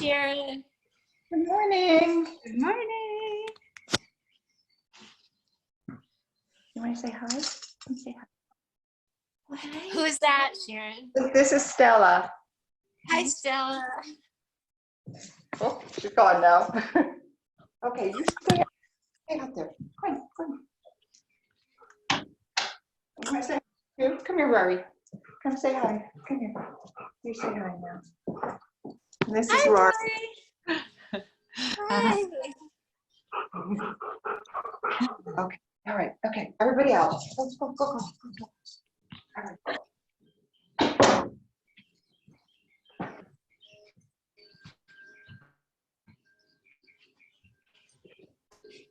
Sharon. Good morning. Good morning. You want to say hi? Say hi. Who is that, Sharon? This is Stella. Hi, Stella. Oh, she's gone now. Okay, you stay out there. Come on, come on. You want to say hi too? Come here, Rory. Come say hi. Come here. You say hi now. And this is Rory. Hi. Okay. All right. Okay. Everybody else. Let's go. Go. Go. Go. All right.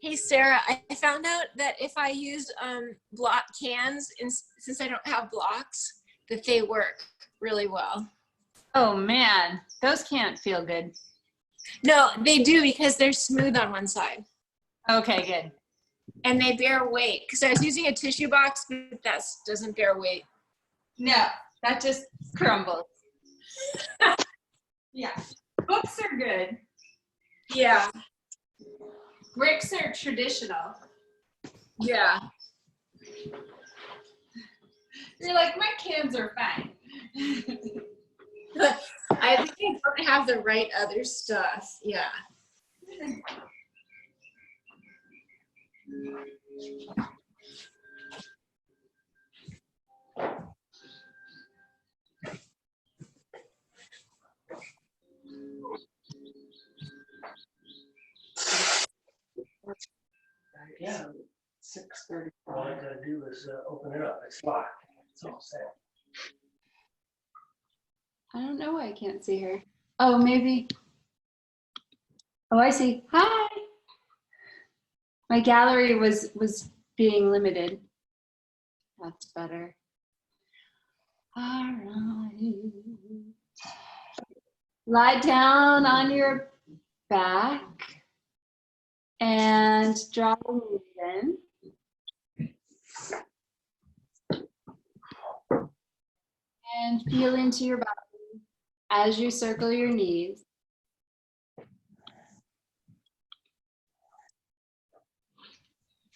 Hey, Sarah, I found out that if I use block cans, since I don't have blocks, that they work really well. Oh man, those can't feel good. No, they do because they're smooth on one side. Okay, good. And they bear weight because I was using a tissue box, but that doesn't bear weight. No, that just crumbles. Yeah, books are good. Yeah. Bricks are traditional. Yeah. You're like, my cans are fine. I think I don't have the right other stuff. Yeah. Yeah, 6:30. all I gotta do is open it up. It's locked. It's all set. I don't know why I can't see her. Oh, maybe. Oh, I see. Hi. My gallery was being limited. That's better. All right. Lie down on your back and draw the knees in. And feel into your body as you circle your knees.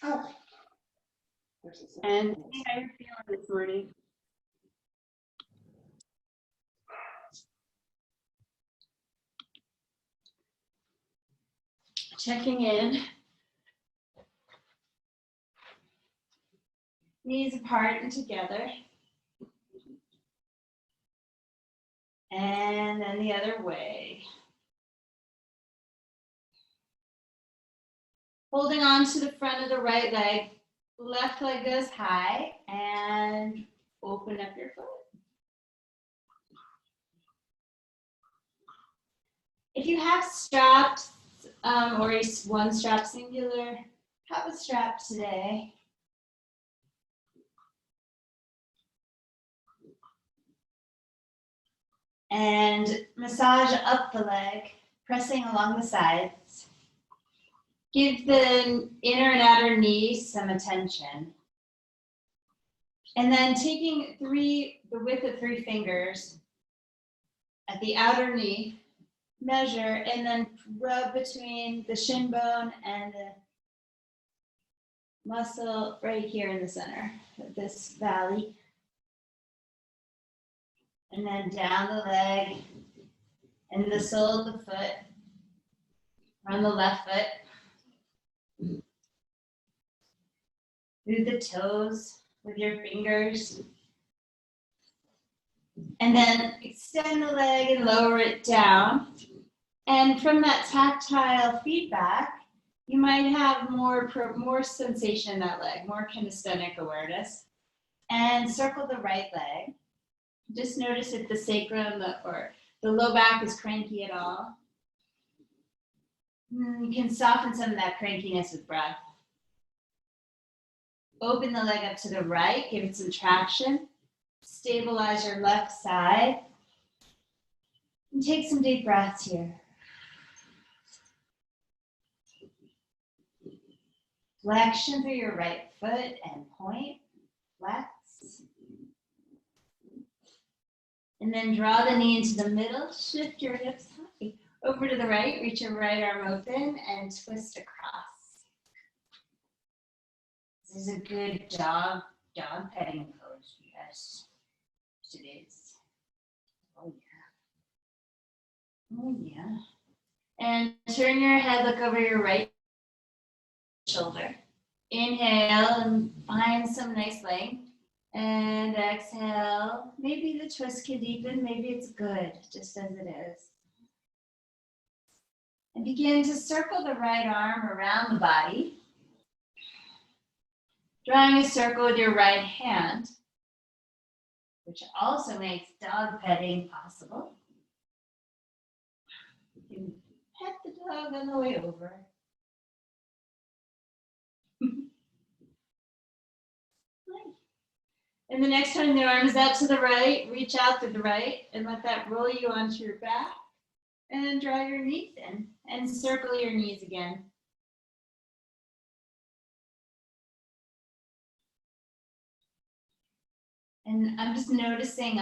Oh. And see how you're feeling this morning. Checking in. Knees apart and together. And then the other way. Holding on to the front of the right leg. Left leg goes high and open up your foot. If you have straps or one strap singular, have a strap today. And massage up the leg, pressing along the sides. Give the inner and outer knees some attention. And then taking the width of 3 fingers at the outer knee, measure, and then rub between the shin bone and the muscle right here in the center of this valley. And then down the leg and the sole of the foot on the left foot. Through the toes with your fingers. And then extend the leg and lower it down. And from that tactile feedback, you might have more sensation in that leg, more kinesthetic awareness. And circle the right leg. Just notice if the sacrum or the low back is cranky at all. You can soften some of that crankiness with breath. Open the leg up to the right, give it some traction. Stabilize your left side. And take some deep breaths here. Flexion through your right foot and point, flex. And then draw the knee into the middle, shift your hips high. Over to the right, reach your right arm open and twist across. This is a good dog petting pose. Yes, it is. Oh yeah. Oh yeah. And turn your head, look over your right shoulder. Inhale and find some nice length. And exhale. Maybe the twist can deepen, maybe it's good, just as it is. And begin to circle the right arm around the body, drawing a circle with your right hand, which also makes dog petting possible. You can pet the dog on the way over. And the next time the arm is out to the right, reach out to the right and let that roll you onto your back. And draw your knees in and circle your knees again. And I'm just noticing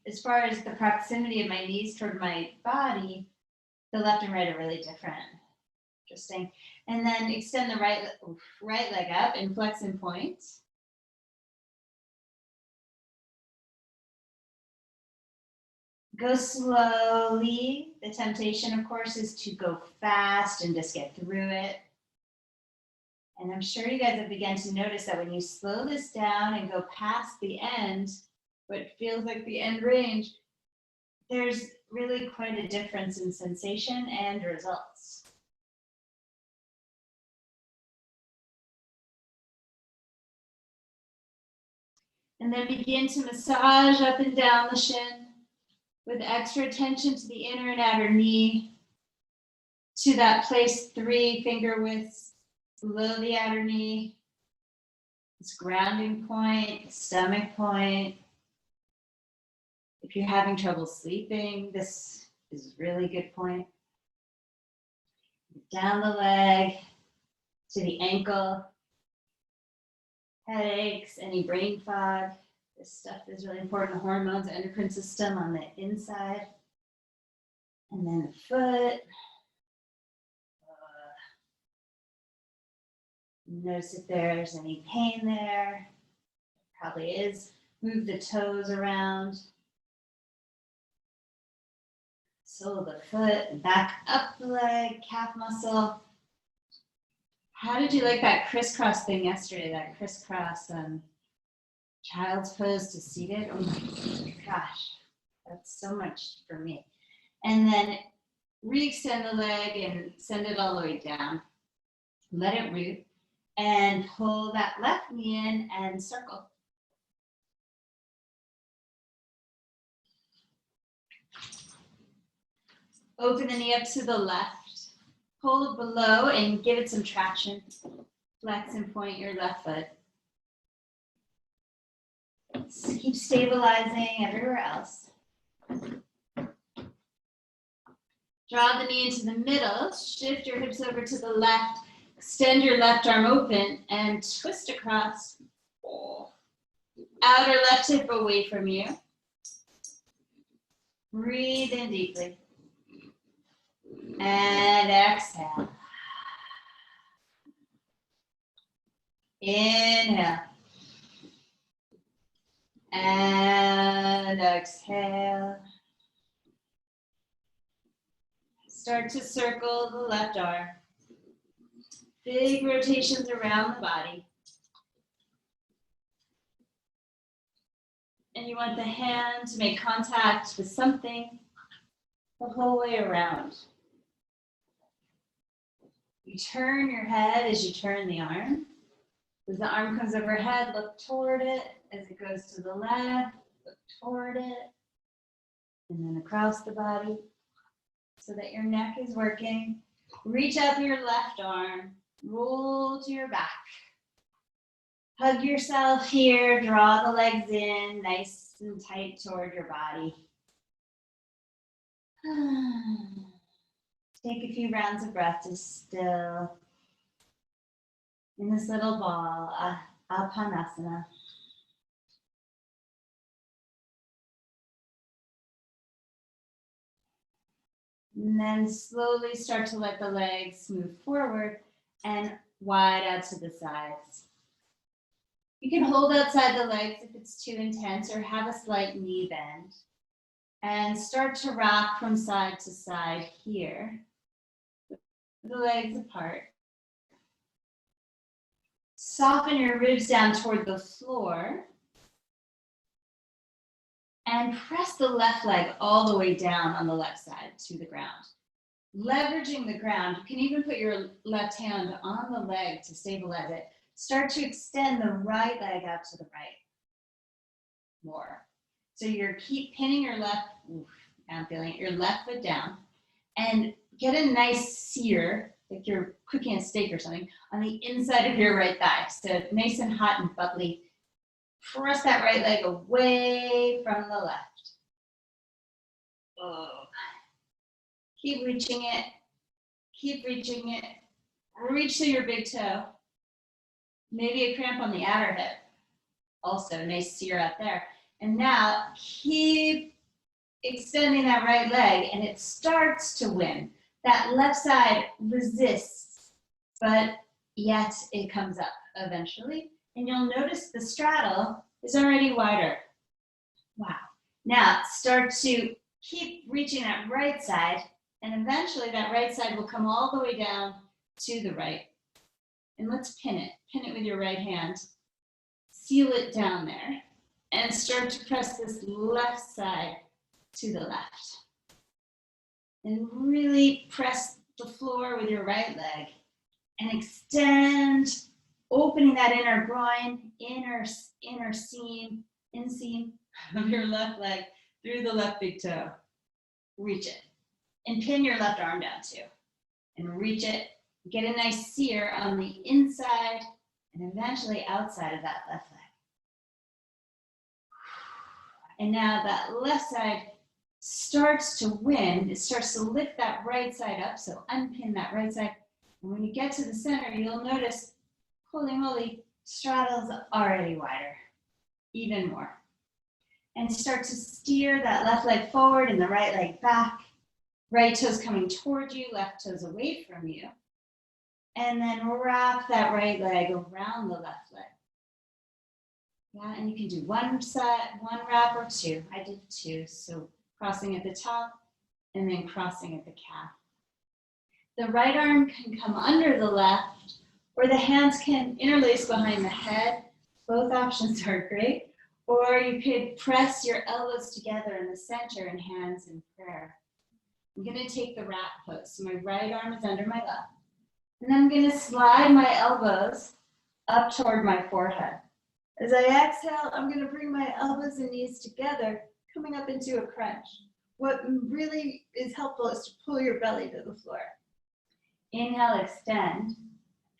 as far as the proximity of my knees toward my body, the left and right are really different. Interesting. And then extend the right leg up and flex and point. Go slowly. The temptation, of course, is to go fast and just get through it. And I'm sure you guys have begun to notice that when you slow this down and go past the end, what feels like the end range, there's really quite a difference in sensation and results. And then begin to massage up and down the shin with extra attention to the inner and outer knee, to that place 3 finger widths below the outer knee, this grounding point, stomach point. If you're having trouble sleeping, this is a really good point. Down the leg to the ankle, headaches, any brain fog. This stuff is really important. Hormones, endocrine system on the inside. And then the foot. Notice if there's any pain there. Probably is. Move the toes around. Sole of the foot and back up the leg, calf muscle. How did you like that crisscross thing yesterday? That crisscross child's pose to seated? Oh my gosh, that's so much for me. And then re-extend the leg and send it all the way down. Let it root and pull that left knee in and circle. Open the knee up to the left. Pull it below and give it some traction. Flex and point your left foot. Keep stabilizing everywhere else. Draw the knee into the middle. Shift your hips over to the left. Extend your left arm open and twist across. Outer left hip away from you. Breathe in deeply. And exhale. Inhale. And exhale. Start to circle the left arm. Big rotations around the body. And you want the hand to make contact with something the whole way around. You turn your head as you turn the arm. As the arm comes overhead, look toward it. As it goes to the left, look toward it. And then across the body so that your neck is working. Reach out through your left arm, roll to your back. Hug yourself here, draw the legs in, nice and tight toward your body. Take a few rounds of breath to still in this little ball, Apanasana. And then slowly start to let the legs move forward and wide out to the sides. You can hold outside the legs if it's too intense, or have a slight knee bend. And start to rock from side to side here. The legs apart. Soften your ribs down toward the floor. And press the left leg all the way down on the left side to the ground. Leveraging the ground, you can even put your left hand on the leg to stabilize it. Start to extend the right leg out to the right. More. So you're keep pinning your left, I'm feeling it, your left foot down, and get a nice sear, like you're cooking a steak or something, on the inside of your right thigh. So nice and hot and bubbly. Press that right leg away from the left. Oh. Keep reaching it. Keep reaching it. Reach to your big toe. Maybe a cramp on the outer hip. Also, nice sear out there. And now keep extending that right leg, and it starts to win. That left side resists, but yet it comes up eventually. And you'll notice the straddle is already wider. Wow. Now start to keep reaching that right side, and eventually that right side will come all the way down to the right. And let's pin it. Pin it with your right hand. Seal it down there. And start to press this left side to the left. And really press the floor with your right leg. And extend, opening that inner groin, inner seam, inseam of your left leg through the left big toe. Reach it. And pin your left arm down too. And reach it. Get a nice sear on the inside and eventually outside of that left leg. And now that left side starts to win. It starts to lift that right side up. So unpin that right side. And when you get to the center, you'll notice, holy moly, straddle's already wider, even more. And start to steer that left leg forward and the right leg back. Right toes coming toward you, left toes away from you. And then wrap that right leg around the left leg. Yeah, and you can do one set, one wrap or two. I did two, so crossing at the top and then crossing at the calf. The right arm can come under the left, or the hands can interlace behind the head. Both options are great. Or you could press your elbows together in the center and hands in prayer. I'm gonna take the rat pose. So my right arm is under my left. And then I'm gonna slide my elbows up toward my forehead. As I exhale, I'm gonna bring my elbows and knees together, coming up into a crunch. What really is helpful is to pull your belly to the floor. Inhale, extend.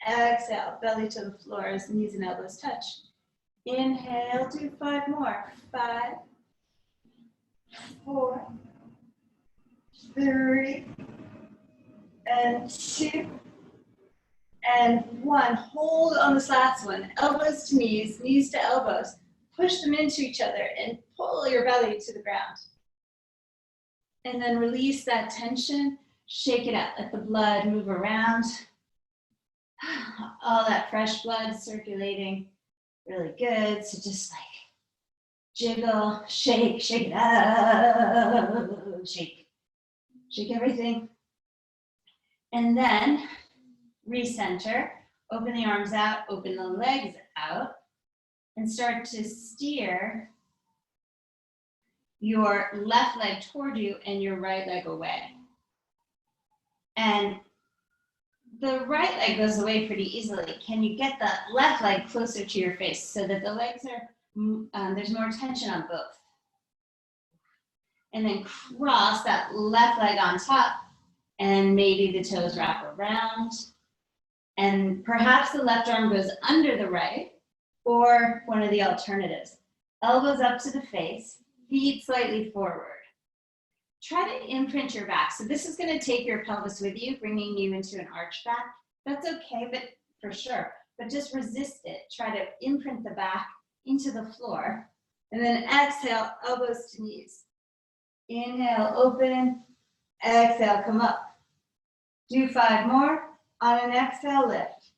Exhale, belly to the floor as knees and elbows touch. Inhale, do 5 more. 5, 4, 3, and 2, and 1. Hold on this last one. Elbows to knees, knees to elbows. Push them into each other and pull your belly to the ground. And then release that tension. Shake it out. Let the blood move around. All that fresh blood circulating. Really good. So just like jiggle, shake, shake it out. Shake. Shake everything. And then recenter. Open the arms out. Open the legs out. And start to steer your left leg toward you and your right leg away. And the right leg goes away pretty easily. Can you get the left leg closer to your face so that the legs are, there's more tension on both. And then cross that left leg on top and maybe the toes wrap around. And perhaps the left arm goes under the right or one of the alternatives. Elbows up to the face, feet slightly forward. Try to imprint your back. So this is going to take your pelvis with you, bringing you into an arch back. That's okay, but for sure. But just resist it. Try to imprint the back into the floor. And then exhale, elbows to knees. Inhale, open. Exhale, come up. Do 5 more. On an exhale, lift.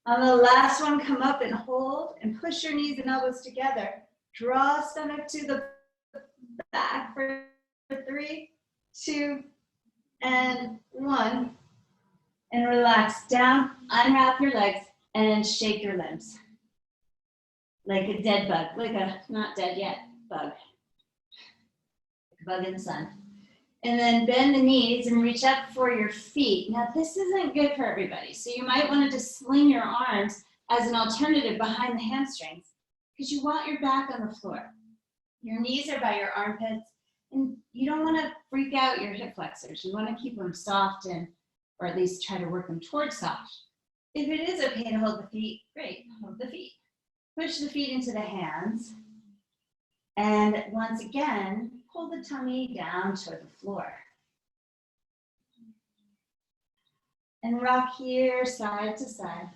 On the last one, come up and hold and push your knees and elbows together. Draw stomach to the back for 3, 2, and 1. And relax down, unwrap your legs, and shake your limbs. Like a dead bug, like a not dead yet bug. Like a bug in the sun. And then bend the knees and reach up for your feet. Now this isn't good for everybody, so you might want to just sling your arms as an alternative behind the hamstrings because you want your back on the floor. Your knees are by your armpits, and you don't want to freak out your hip flexors. You want to keep them soft or at least try to work them towards soft. If it is okay to hold the feet, great, hold the feet. Push the feet into the hands. And once again, pull the tummy down toward the floor. And rock here, side to side.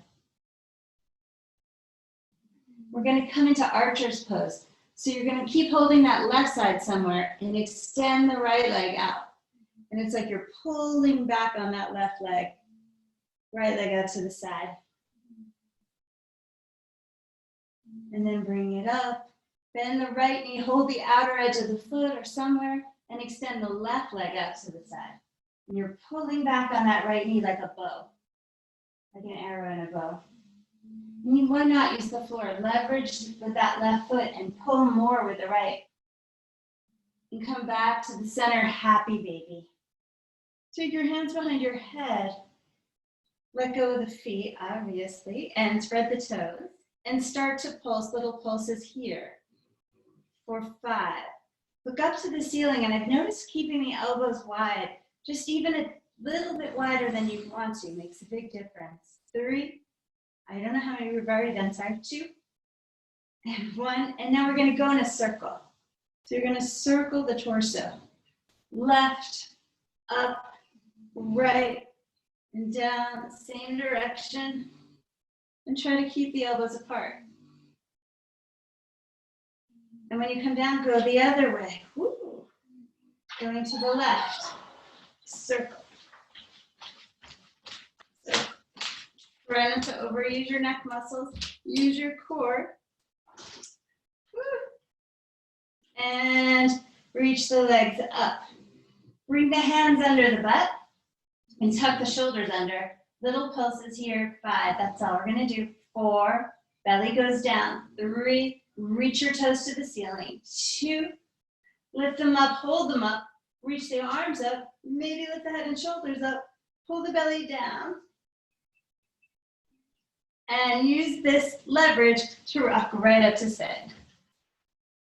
We're going to come into archer's pose. So you're going to keep holding that left side somewhere and extend the right leg out. And it's like you're pulling back on that left leg. Right leg out to the side. And then bring it up. Bend the right knee, hold the outer edge of the foot or somewhere, and extend the left leg out to the side. And you're pulling back on that right knee like a bow, like an arrow in a bow. I mean, why not use the floor? Leverage with that left foot and pull more with the right. And come back to the center, happy baby. Take your hands behind your head. Let go of the feet, obviously, and spread the toes. And start to pulse, little pulses here. For 5. Look up to the ceiling, and I've noticed keeping the elbows wide, just even a little bit wider than you want to, makes a big difference. 3. I don't know how many we've already done, sorry. 2. And 1. And now we're going to go in a circle. So you're going to circle the torso. Left, up, right, and down, same direction. And try to keep the elbows apart. And when you come down, go the other way. Woo. Going to the left. Circle. Circle. Try not to overuse your neck muscles. Use your core. Woo. And reach the legs up. Bring the hands under the butt and tuck the shoulders under. Little pulses here. 5. That's all we're going to do. 4. Belly goes down. 3. Reach your toes to the ceiling. 2. Lift them up, hold them up. Reach the arms up. Maybe lift the head and shoulders up. Pull the belly down. And use this leverage to rock right up to sit.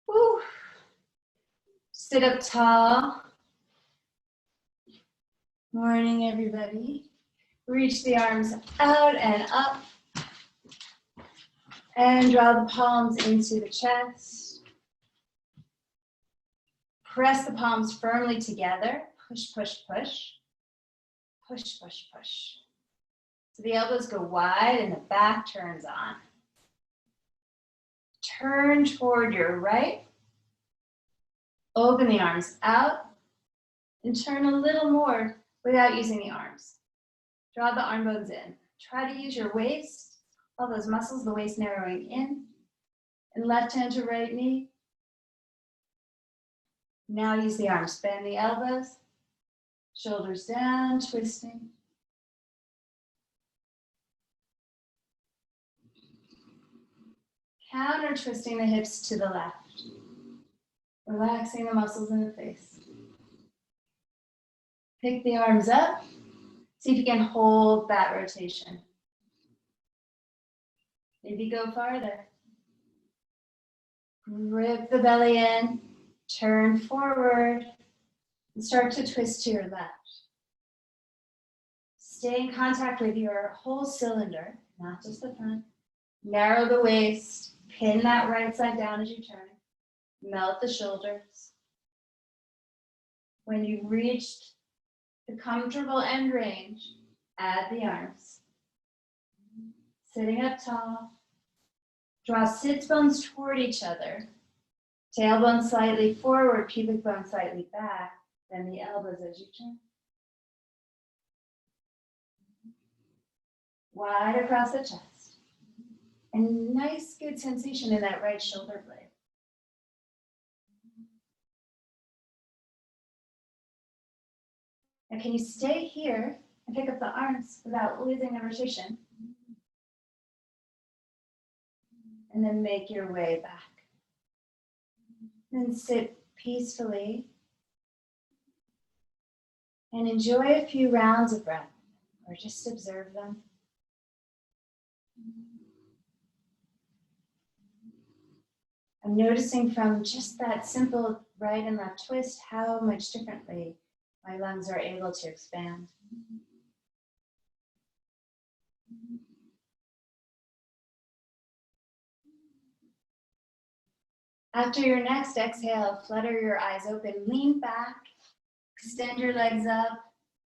Woo. Sit up tall. Morning, everybody. Reach the arms out and up. And draw the palms into the chest. Press the palms firmly together. Push, push, push. Push, push, push. So the elbows go wide and the back turns on. Turn toward your right. Open the arms out. And turn a little more without using the arms. Draw the arm bones in. Try to use your waist. All those muscles, the waist narrowing in. And left hand to right knee. Now use the arms. Bend the elbows. Shoulders down, twisting. Counter twisting the hips to the left. Relaxing the muscles in the face. Pick the arms up. See if you can hold that rotation. Maybe go farther. Grip the belly in, turn forward, and start to twist to your left. Stay in contact with your whole cylinder, not just the front. Narrow the waist, pin that right side down as you turn. Melt the shoulders. When you've reached the comfortable end range, add the arms. Sitting up tall. Draw sits bones toward each other. Tailbone slightly forward, pubic bone slightly back. Bend the elbows as you turn. Wide across the chest. And nice, good sensation in that right shoulder blade. Now can you stay here and pick up the arms without losing the rotation? And then make your way back. Then sit peacefully and enjoy a few rounds of breath, or just observe them. I'm noticing from just that simple right and left twist how much differently my lungs are able to expand. After your next exhale, flutter your eyes open, lean back, extend your legs up,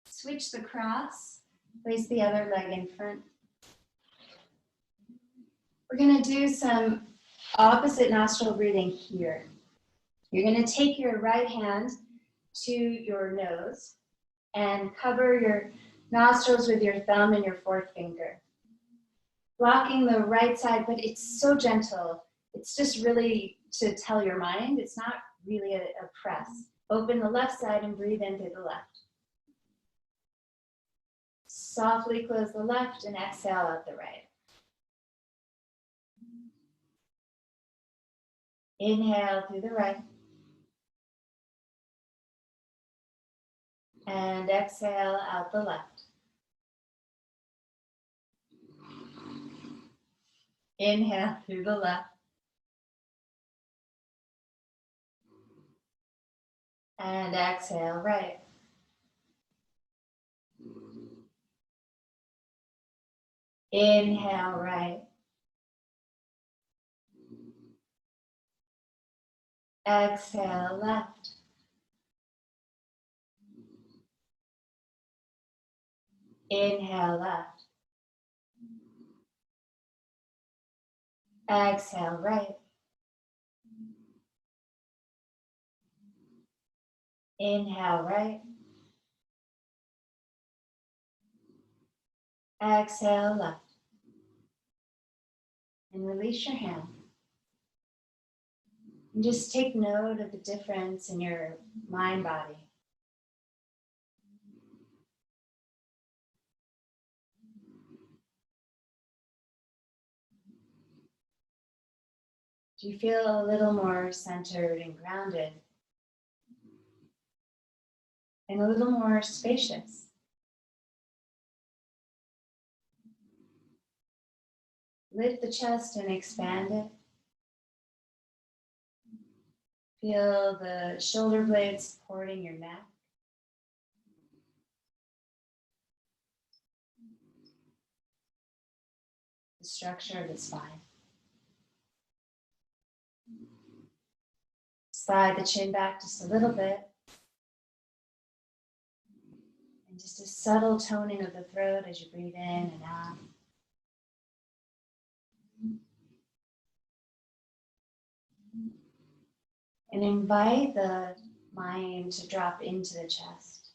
switch the cross, place the other leg in front. We're going to do some opposite nostril breathing here. You're going to take your right hand to your nose and cover your nostrils with your thumb and your fourth finger. Blocking the right side, but it's so gentle. It's just really to tell your mind. It's not really a press. Open the left side and breathe in through the left. Softly close the left and exhale out the right. Inhale through the right. And exhale out the left. Inhale through the left. And exhale right. Inhale right. Exhale left. Inhale left. Exhale right. Inhale right. Exhale left. And release your hand. And just take note of the difference in your mind body. Do you feel a little more centered and grounded? And a little more spacious? Lift the chest and expand it. Feel the shoulder blades supporting your neck. The structure of the spine. Slide the chin back just a little bit. And just a subtle toning of the throat as you breathe in and out. And invite the mind to drop into the chest.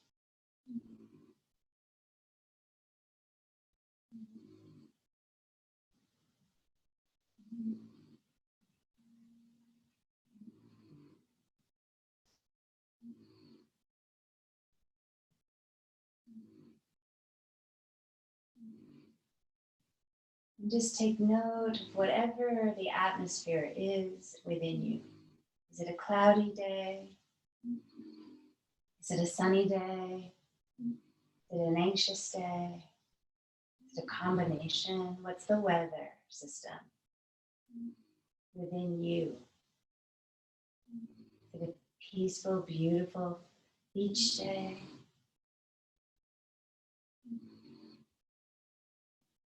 And just take note of whatever the atmosphere is within you. Is it a cloudy day? Is it a sunny day? Is it an anxious day? Is it a combination? What's the weather system within you? Is it a peaceful, beautiful beach day?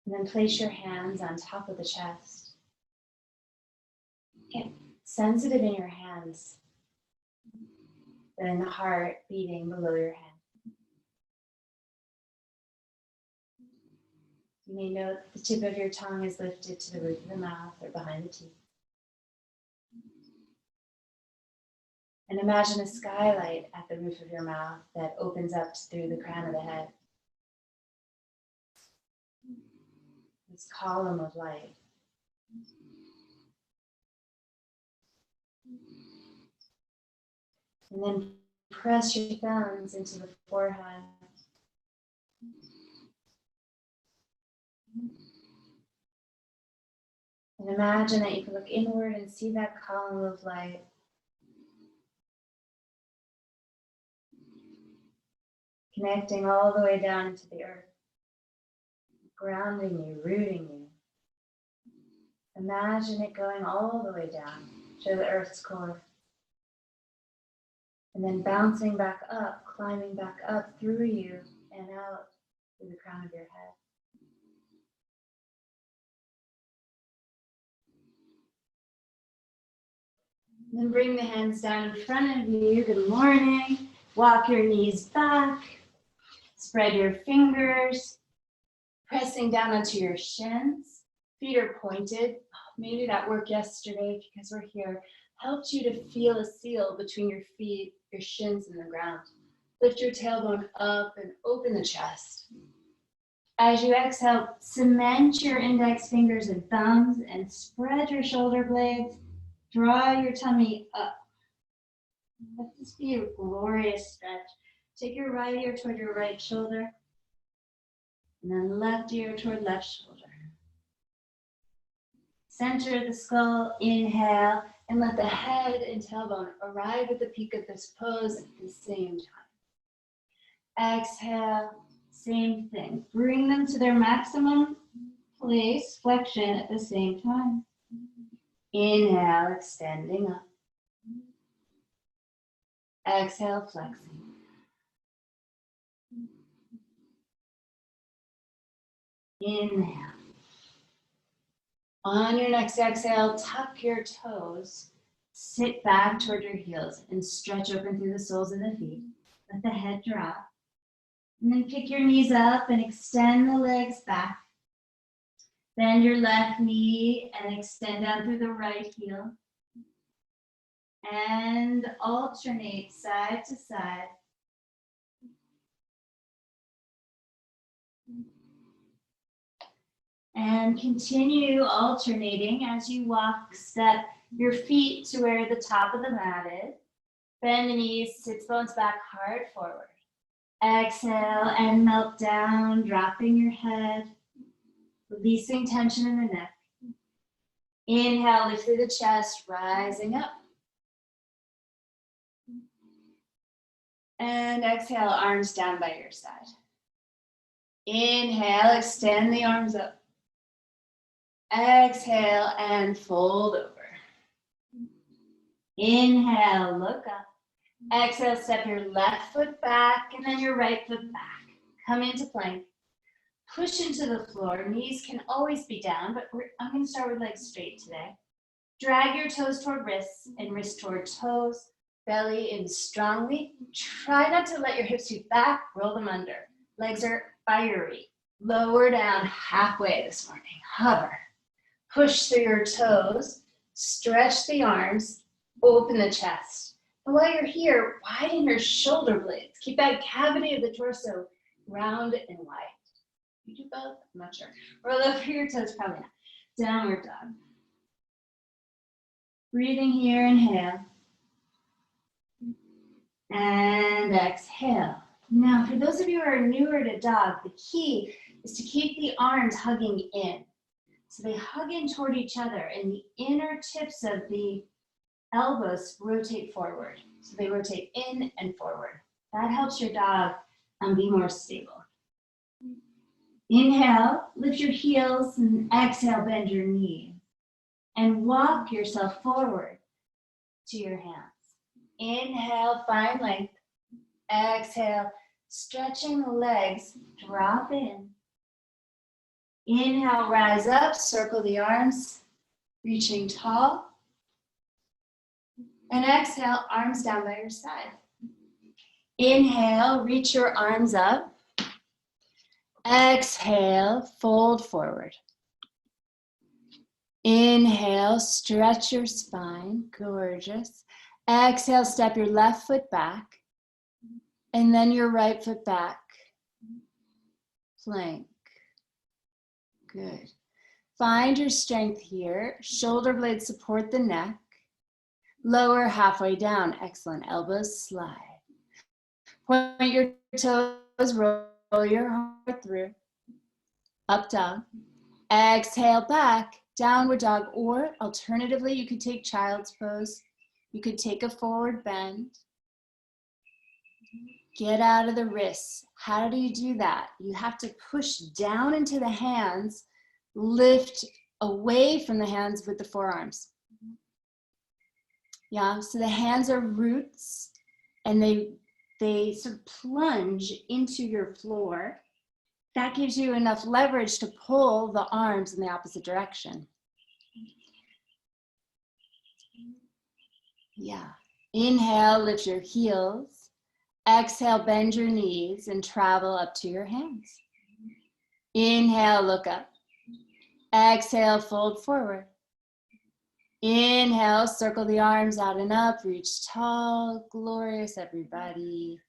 And then place your hands on top of the chest. Get sensitive in your hands, and the heart beating below your head. You may note the tip of your tongue is lifted to the roof of the mouth or behind the teeth. And imagine a skylight at the roof of your mouth that opens up through the crown of the head. This column of light. And then press your thumbs into the forehead. And imagine that you can look inward and see that column of light. Connecting all the way down into the earth. Grounding you, rooting you. Imagine it going all the way down to the earth's core. And then bouncing back up, climbing back up through you and out through the crown of your head. And then bring the hands down in front of you. Good morning. Walk your knees back. Spread your fingers. Pressing down onto your shins. Feet are pointed. Maybe that work yesterday, because we're here, helped you to feel a seal between your feet, your shins, and the ground. Lift your tailbone up and open the chest. As you exhale, cement your index fingers and thumbs and spread your shoulder blades. Draw your tummy up. Let this be a glorious stretch. Take your right ear toward your right shoulder, and then left ear toward left shoulder. Center the skull, inhale, and let the head and tailbone arrive at the peak of this pose at the same time. Exhale, same thing. Bring them to their maximum place, flexion at the same time. Inhale, extending up. Exhale, flexing. Inhale. On your next exhale, tuck your toes, sit back toward your heels, and stretch open through the soles of the feet. Let the head drop. And then pick your knees up and extend the legs back. Bend your left knee and extend down through the right heel. And alternate side to side. And continue alternating as you walk, step your feet to where the top of the mat is. Bend the knees, sits bones back, heart forward. Exhale and melt down, dropping your head, releasing tension in the neck. Inhale, lift through the chest, rising up. And exhale, arms down by your side. Inhale, extend the arms up. Exhale and fold over. Inhale, look up. Exhale, step your left foot back and then your right foot back. Come into plank. Push into the floor. Knees can always be down, but I'm going to start with legs straight today. Drag your toes toward wrists and wrists toward toes. Belly in strongly. Try not to let your hips scoot back. Roll them under. Legs are fiery. Lower down halfway this morning. Hover. Push through your toes. Stretch the arms. Open the chest. And while you're here, widen your shoulder blades. Keep that cavity of the torso round and wide. You do both? I'm not sure. Roll over your toes, probably not. Downward dog. Breathing here, inhale. And exhale. Now, for those of you who are newer to dog, the key is to keep the arms hugging in. So they hug in toward each other, and the inner tips of the elbows rotate forward. So they rotate in and forward. That helps your dog be more stable. Inhale, lift your heels, and exhale, bend your knee. And walk yourself forward to your hands. Inhale, find length. Exhale, stretching the legs, drop in. Inhale, rise up, circle the arms, reaching tall. And exhale, arms down by your side. Inhale, reach your arms up. Exhale, fold forward. Inhale, stretch your spine, gorgeous. Exhale, step your left foot back, and then your right foot back. Plank. Good. Find your strength here. Shoulder blades support the neck. Lower halfway down. Excellent. Elbows slide. Point your toes, roll your heart through. Up dog. Exhale back, downward dog, or alternatively, you could take child's pose. You could take a forward bend. Get out of the wrists. How do you do that? You have to push down into the hands, lift away from the hands with the forearms. Yeah, so the hands are roots and they sort of plunge into your floor. That gives you enough leverage to pull the arms in the opposite direction. Yeah. Inhale, lift your heels. Exhale, bend your knees and travel up to your hands. Inhale, look up. Exhale, fold forward. Inhale, circle the arms out and up, reach tall, glorious, everybody.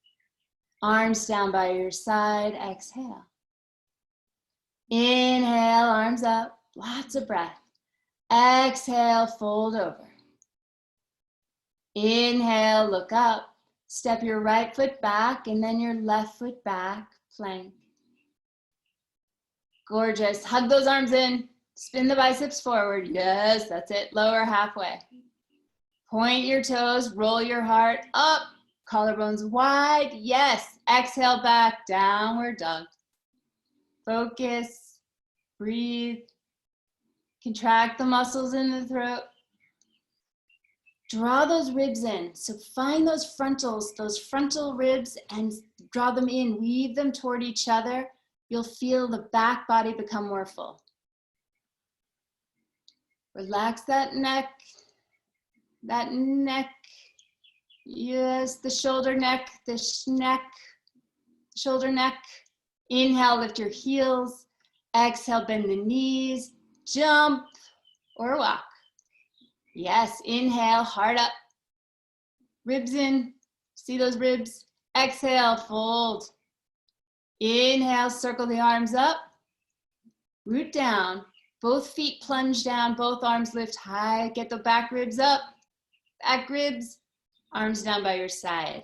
Arms down by your side, exhale. Inhale, arms up, lots of breath. Exhale, fold over. Inhale, look up. Step your right foot back and then your left foot back, plank. Gorgeous. Hug those arms in. Spin the biceps forward. Yes, that's it. Lower halfway. Point your toes, roll your heart up. Collarbones wide. Yes. Exhale back, downward dog. Focus. Breathe. Contract the muscles in the throat. Draw those ribs in. So find those frontal ribs and draw them in. Weave them toward each other. You'll feel the back body become more full. Relax that neck. Yes, the shoulder neck, shoulder neck. Inhale, lift your heels. Exhale, bend the knees. Jump or walk. Yes, inhale, heart up. Ribs in. See those ribs? Exhale, fold. Inhale, circle the arms up. Root down. Both feet plunge down, both arms lift high. Get the back ribs up. Back ribs, arms down by your side.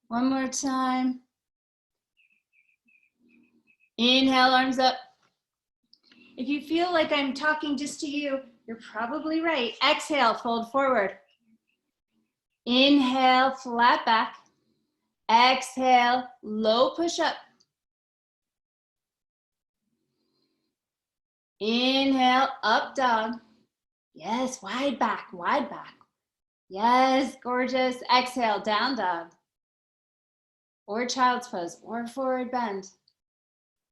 One more time. Inhale, arms up. If you feel like I'm talking just to you, you're probably right. Exhale, fold forward. Inhale, flat back. Exhale, low push up. Inhale, up dog. Yes, wide back, wide back. Yes, gorgeous. Exhale, down dog. Or child's pose, or forward bend.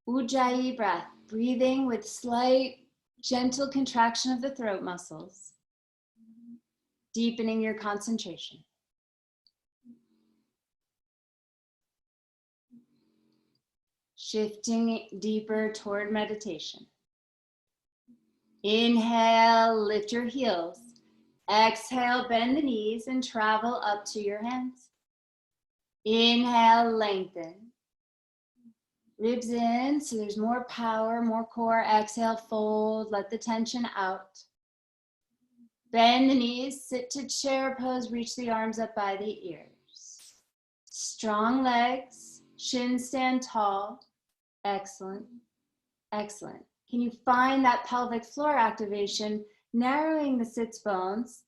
Ujjayi breath, breathing with slight, gentle contraction of the throat muscles. Deepening your concentration. Shifting deeper toward meditation. Inhale, lift your heels. Exhale, bend the knees and travel up to your hands. Inhale, lengthen. Ribs in, so there's more power, more core. Exhale, fold, let the tension out. Bend the knees, sit to chair pose, reach the arms up by the ears. Strong legs, shins stand tall. Excellent, excellent. Can you find that pelvic floor activation, narrowing the sits bones,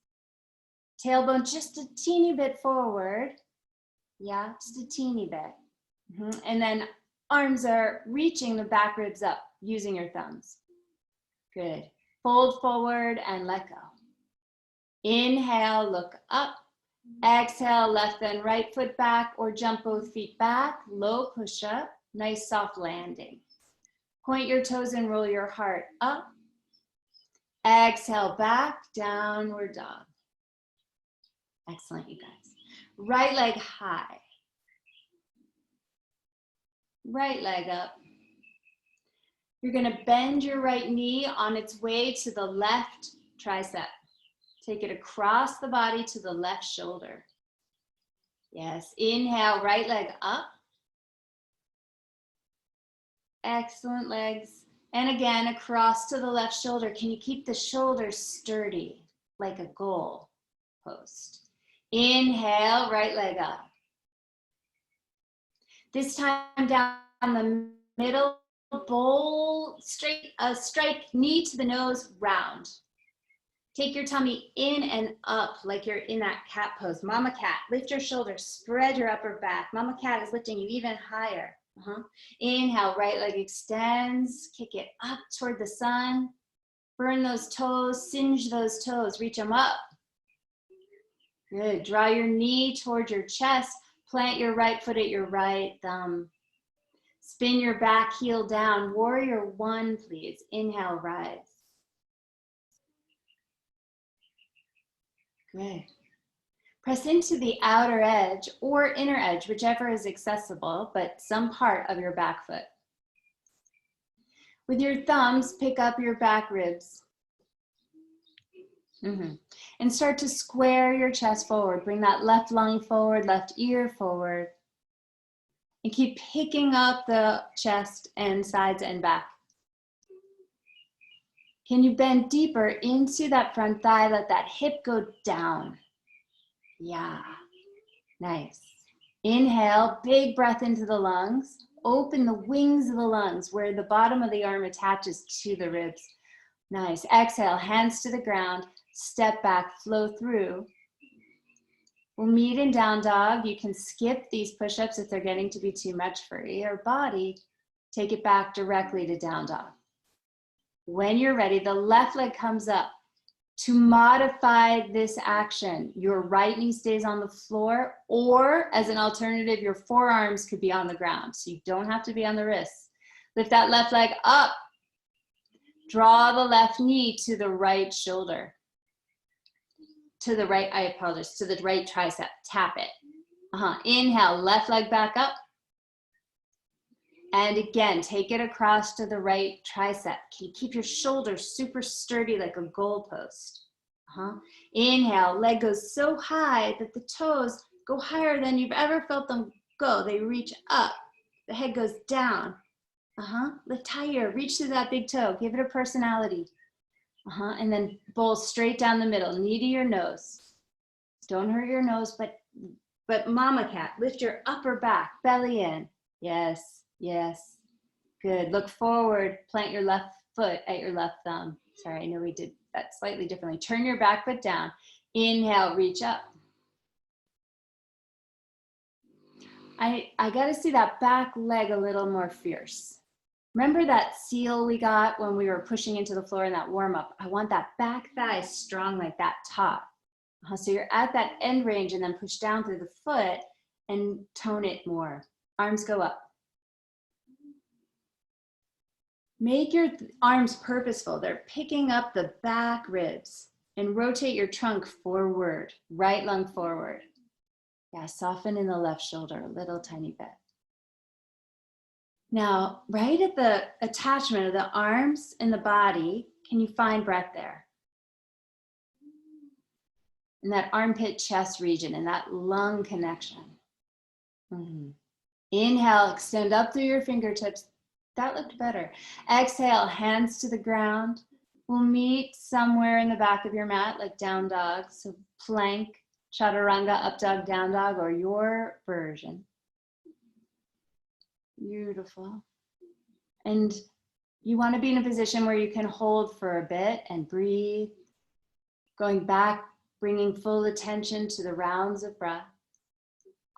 tailbone just a teeny bit forward. Yeah, just a teeny bit. And then arms are reaching the back ribs up using your thumbs. Good. Fold forward and let go. Inhale, look up. Exhale, left then right foot back or jump both feet back. Low push up, nice soft landing. Point your toes and roll your heart up. Exhale, back, downward dog. Excellent, you guys. Right leg high. Right leg up. You're gonna bend your right knee on its way to the left tricep. Take it across the body to the left shoulder. Yes, inhale, right leg up. Excellent legs. And again, across to the left shoulder. Can you keep the shoulders sturdy, like a goal post? Inhale, right leg up. This time down the middle, bowl, straight, strike knee to the nose, round. Take your tummy in and up like you're in that cat pose. Mama cat, lift your shoulders, spread your upper back. Mama cat is lifting you even higher. Inhale, right leg extends, kick it up toward the sun. Burn those toes, singe those toes, reach them up. Good, draw your knee toward your chest, plant your right foot at your right thumb. Spin your back heel down, warrior one, please. Inhale, rise. Good. Press into the outer edge or inner edge, whichever is accessible, but some part of your back foot. With your thumbs, pick up your back ribs. And start to square your chest forward. Bring that left lung forward, left ear forward. And keep picking up the chest and sides and back. Can you bend deeper into that front thigh? Let that hip go down. Yeah, nice. Inhale, big breath into the lungs. Open the wings of the lungs where the bottom of the arm attaches to the ribs. Nice. Exhale, hands to the ground. Step back, flow through. We'll meet in down dog. You can skip these push-ups if they're getting to be too much for your body. Take it back directly to down dog. When you're ready, the left leg comes up. To modify this action, your right knee stays on the floor, or as an alternative, your forearms could be on the ground. So you don't have to be on the wrists. Lift that left leg up. Draw the left knee to the right shoulder. To the right, I apologize, to the right tricep. Tap it. Inhale, left leg back up. And again, take it across to the right tricep. Can you keep your shoulders super sturdy like a goalpost? Inhale, leg goes so high that the toes go higher than you've ever felt them go. They reach up. The head goes down. Lift higher, reach through that big toe. Give it a personality. And then bowl straight down the middle, knee to your nose. Don't hurt your nose, but mama cat, lift your upper back, belly in. Yes, yes. Good. Look forward, plant your left foot at your left thumb. Sorry, I know we did that slightly differently. Turn your back foot down. Inhale, reach up. I got to see that back leg a little more fierce. Remember that seal we got when we were pushing into the floor in that warm up? I want that back thigh strong like that top. So you're at that end range and then push down through the foot and tone it more. Arms go up. Make your arms purposeful. They're picking up the back ribs and rotate your trunk forward, right lung forward. Yeah, soften in the left shoulder a little tiny bit. Now, right at the attachment of the arms and the body, can you find breath there? In that armpit chest region, in that lung connection. Inhale, extend up through your fingertips. That looked better. Exhale, hands to the ground. We'll meet somewhere in the back of your mat, like down dog. So plank, chaturanga, up dog, down dog, or your version. Beautiful. And you want to be in a position where you can hold for a bit and breathe. Going back, bringing full attention to the rounds of breath.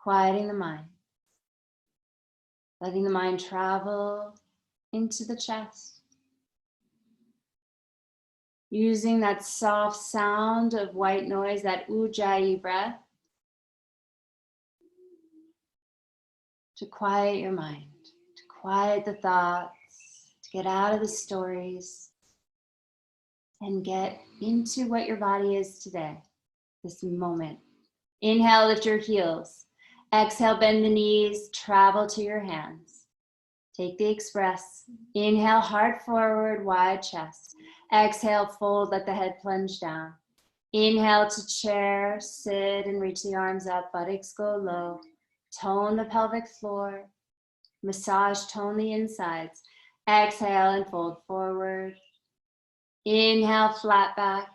Quieting the mind. Letting the mind travel into the chest. Using that soft sound of white noise, that ujjayi breath, to quiet your mind, to quiet the thoughts, to get out of the stories, and get into what your body is today, this moment. Inhale, lift your heels. Exhale, bend the knees, travel to your hands. Take the express. Inhale, heart forward, wide chest. Exhale, fold, let the head plunge down. Inhale to chair, sit and reach the arms up, buttocks go low. Tone the pelvic floor. Massage, tone the insides. Exhale and fold forward. Inhale, flat back.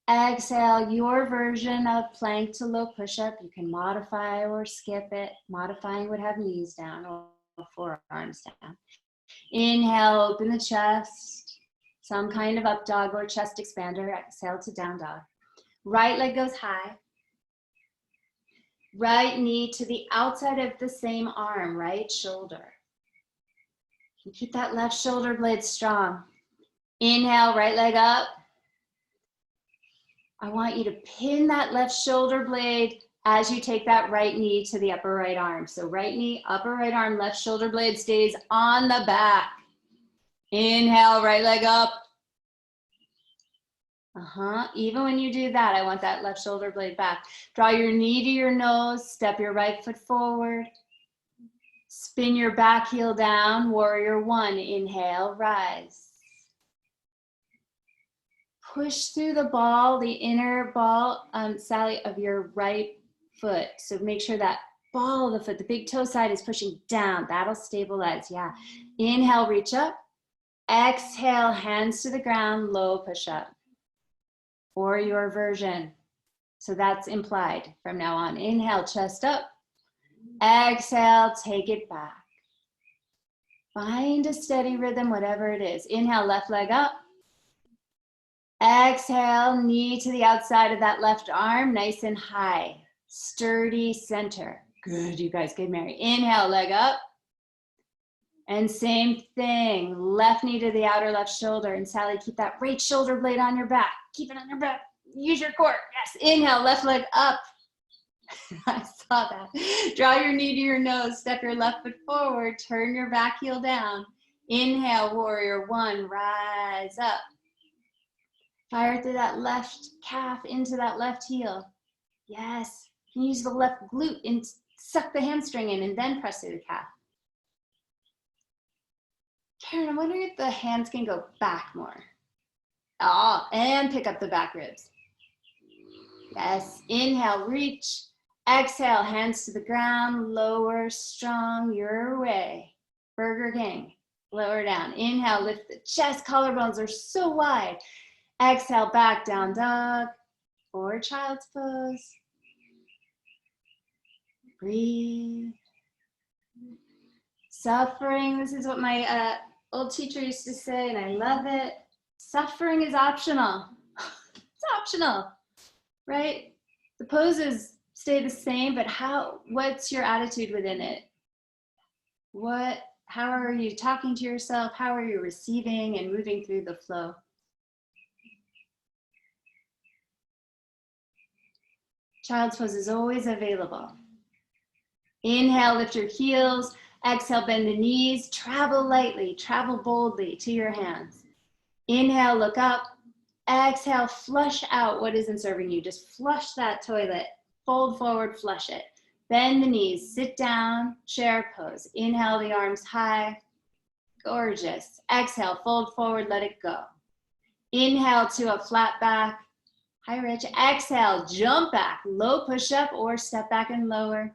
Exhale, your version of plank to low push-up. You can modify or skip it. Modifying would have knees down or forearms down. Inhale, open the chest. Some kind of up dog or chest expander. Exhale to down dog. Right leg goes high. Right knee to the outside of the same arm, right shoulder. You keep that left shoulder blade strong. Inhale, right leg up. I want you to pin that left shoulder blade as you take that right knee to the upper right arm. So right knee, upper right arm, left shoulder blade stays on the back. Inhale, right leg up. Even when you do that, I want that left shoulder blade back. Draw your knee to your nose, step your right foot forward. Spin your back heel down, warrior one. Inhale, rise. Push through the ball, the inner ball, Sally, of your right foot. So make sure that ball of the foot, the big toe side is pushing down. That'll stabilize, yeah. Inhale, reach up. Exhale, hands to the ground, low push up. Or your version. So that's implied from now on. Inhale, chest up. Exhale, take it back. Find a steady rhythm, whatever it is. Inhale, left leg up. Exhale, knee to the outside of that left arm, nice and high. Sturdy center. Good, you guys, good, Mary. Inhale, leg up. And same thing, left knee to the outer left shoulder. And Sally, keep that right shoulder blade on your back. Keep it on your back. Use your core. Yes, inhale, left leg up. I saw that. Draw your knee to your nose. Step your left foot forward. Turn your back heel down. Inhale, warrior one. Rise up. Fire through that left calf into that left heel. Yes. You can use the left glute and suck the hamstring in and then press through the calf. Karen, I'm wondering if the hands can go back more. And pick up the back ribs. Yes. Inhale, reach. Exhale, hands to the ground. Lower, strong, your way. Burger King. Lower down. Inhale, lift the chest. Collarbones are so wide. Exhale, back, down dog. Or child's pose. Breathe. Suffering, this is what my old teacher used to say, and I love it. Suffering is optional. It's optional, right? The poses stay the same, but what's your attitude within it? How are you talking to yourself? How are you receiving and moving through the flow? Child's pose is always available. Inhale, lift your heels. Exhale, bend the knees. Travel lightly, travel boldly to your hands. Inhale, look up. Exhale, flush out what isn't serving you. Just flush that toilet. Fold forward, flush it. Bend the knees, sit down, chair pose. Inhale, the arms high. Gorgeous. Exhale, fold forward, let it go. Inhale to a flat back. Hi, Rich. Exhale, jump back, low push-up or step back and lower.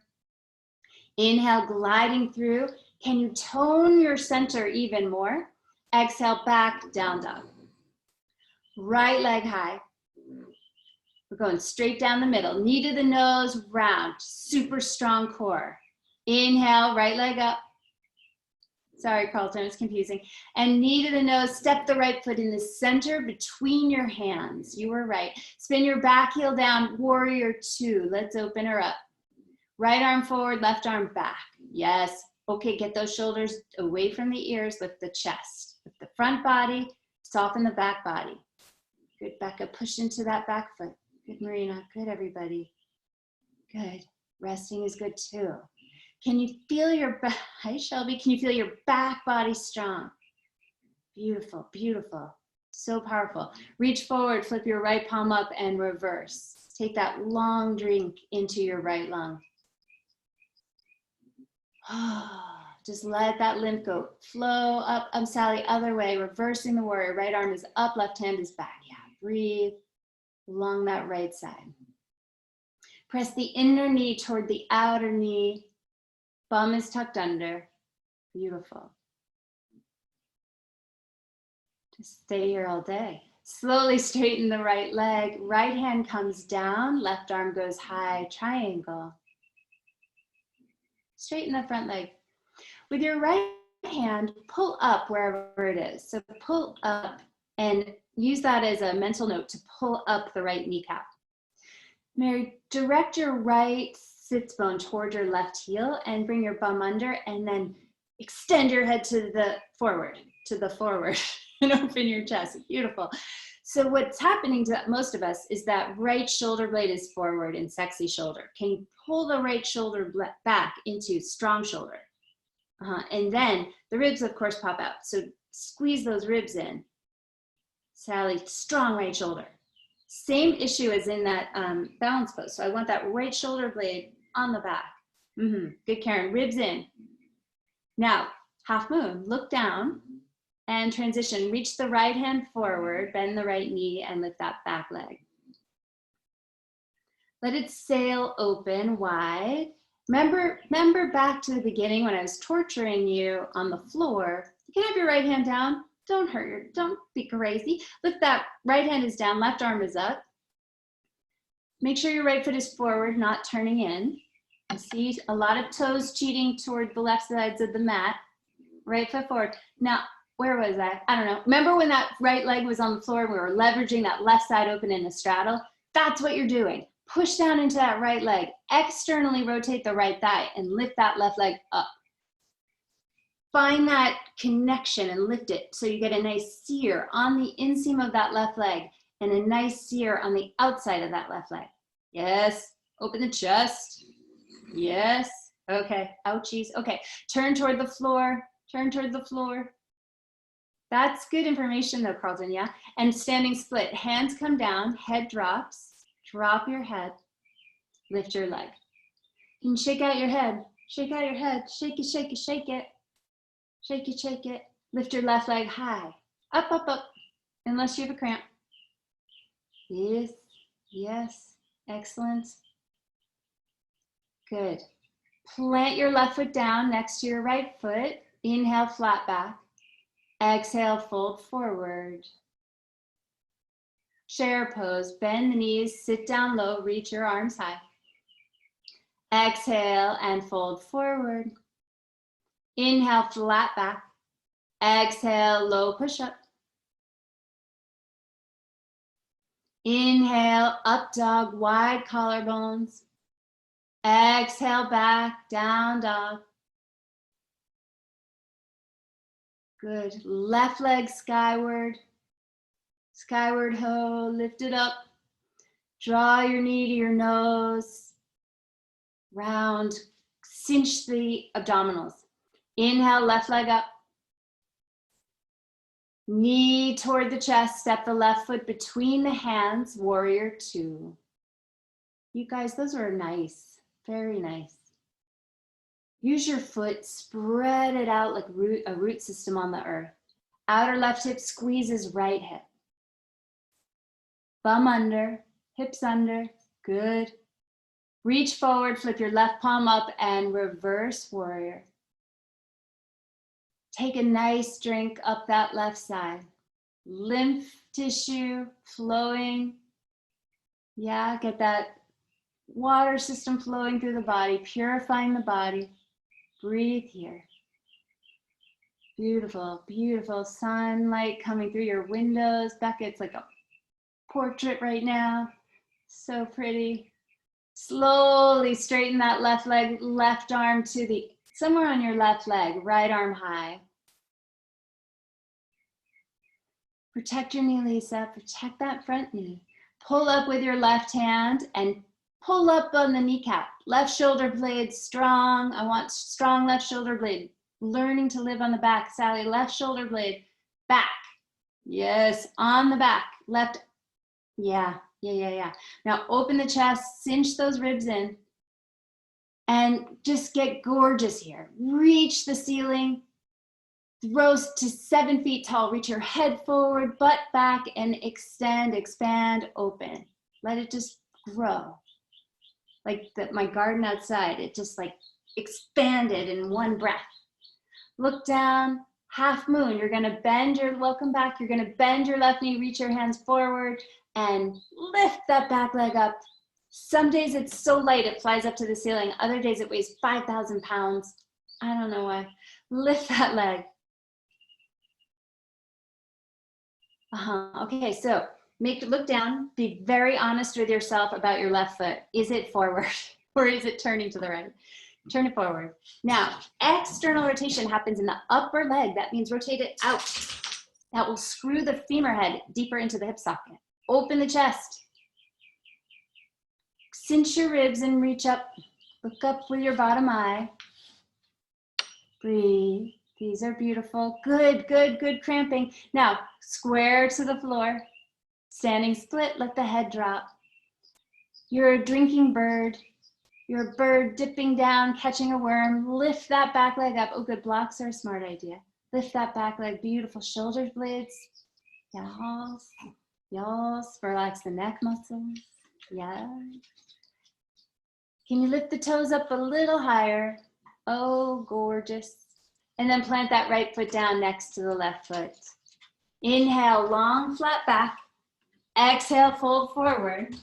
Inhale, gliding through. Can you tone your center even more? Exhale, back, down dog. Right leg high. We're going straight down the middle. Knee to the nose, round. Super strong core. Inhale, right leg up. Sorry, Carlton, it's confusing. And knee to the nose, step the right foot in the center between your hands. You were right. Spin your back heel down, warrior two. Let's open her up. Right arm forward, left arm back. Yes. Okay, get those shoulders away from the ears, lift the chest. Lift the front body, soften the back body. Good, Becca, push into that back foot. Good, Marina. Good, everybody. Good. Resting is good too. Can you feel your back? Hi, Shelby. Can you feel your back body strong? Beautiful, beautiful. So powerful. Reach forward, flip your right palm up and reverse. Take that long drink into your right lung. Just let that lymph go. Flow up. Sally, other way. Reversing the warrior. Right arm is up, left hand is back. Yeah, breathe along that right side. Press the inner knee toward the outer knee. Bum is tucked under. Beautiful. Just stay here all day. Slowly straighten the right leg. Right hand comes down. Left arm goes high. Triangle. Straighten the front leg. With your right hand, pull up wherever it is. So pull up and use that as a mental note to pull up the right kneecap. Mary, direct your right sits bone toward your left heel and bring your bum under, and then extend your head to the forward, and open your chest. Beautiful. So what's happening to most of us is that right shoulder blade is forward in sexy shoulder. Can you pull the right shoulder back into strong shoulder? And then the ribs, of course, pop out. So squeeze those ribs in. Sally, strong right shoulder. Same issue as in that balance pose. So I want that right shoulder blade on the back. Good, Karen. Ribs in. Now, half moon. Look down and transition. Reach the right hand forward, bend the right knee, and lift that back leg. Let it sail open wide. Remember back to the beginning when I was torturing you on the floor. You can have your right hand down. Don't be crazy. Lift that right hand is down, left arm is up. Make sure your right foot is forward, not turning in. I see a lot of toes cheating toward the left sides of the mat. Right foot forward. Now, where was I? I don't know. Remember when that right leg was on the floor and we were leveraging that left side open in a straddle? That's what you're doing. Push down into that right leg. Externally rotate the right thigh and lift that left leg up. Find that connection and lift it so you get a nice sear on the inseam of that left leg and a nice sear on the outside of that left leg. Yes. Open the chest. Yes. Okay. Ouchies. Okay. Turn toward the floor. Turn toward the floor. That's good information though, Carlton, yeah? And standing split. Hands come down, head drops. Drop your head. Lift your leg. And shake out your head. Shake out your head. Shake it, shake it, shake it. Shake it, shake it. Lift your left leg high. Up, up, up. Unless you have a cramp. Yes, yes. Excellent. Good. Plant your left foot down next to your right foot. Inhale, flat back. Exhale, fold forward. Chair pose. Bend the knees, sit down low, reach your arms high. Exhale and fold forward. Inhale, flat back. Exhale, low push up. Inhale, up dog, wide collarbones. Exhale, back, down dog. Good. Left leg skyward. Skyward ho, lift it up. Draw your knee to your nose. Round, cinch the abdominals. Inhale, left leg up. Knee toward the chest, step the left foot between the hands, warrior two. You guys, those were nice, very nice. Use your foot, spread it out like a root system on the earth. Outer left hip squeezes right hip. Bum under, hips under, good. Reach forward, flip your left palm up and reverse warrior. Take a nice drink up that left side. Lymph tissue flowing. Yeah, get that water system flowing through the body, purifying the body. Breathe here. Beautiful, beautiful sunlight coming through your windows. Becca, it's like a portrait right now. So pretty. Slowly straighten that left leg, left arm to the, somewhere on your left leg, right arm high. Protect your knee, Lisa. Protect that front knee. Pull up with your left hand and pull up on the kneecap. Left shoulder blade strong. I want strong left shoulder blade. Learning to live on the back. Sally, left shoulder blade, back. Yes, on the back. Left, yeah. Now open the chest, cinch those ribs in. And just get gorgeous here. Reach the ceiling, throw to 7 feet tall, reach your head forward, butt back, and extend, expand, open. Let it just grow. Like my garden outside, it just like expanded in one breath. Look down, half moon. You're gonna bend your, welcome back, you're gonna bend your left knee, reach your hands forward, and lift that back leg up. Some days it's so light it flies up to the ceiling. Other days it weighs 5,000 pounds. I don't know why. Lift that leg. Okay, so look down. Be very honest with yourself about your left foot. Is it forward or is it turning to the right? Turn it forward. Now, external rotation happens in the upper leg. That means rotate it out. That will screw the femur head deeper into the hip socket. Open the chest. Cinch your ribs and reach up. Look up with your bottom eye. Breathe. These are beautiful. Good, good, good cramping. Now, square to the floor. Standing split, let the head drop. You're a drinking bird. You're a bird dipping down, catching a worm. Lift that back leg up. Oh, good, blocks are a smart idea. Lift that back leg, beautiful. Shoulder blades. Yes. Yes. Relax the neck muscles. Yeah. Can you lift the toes up a little higher? Oh, gorgeous. And then plant that right foot down next to the left foot. Inhale, long, flat back. Exhale, fold forward.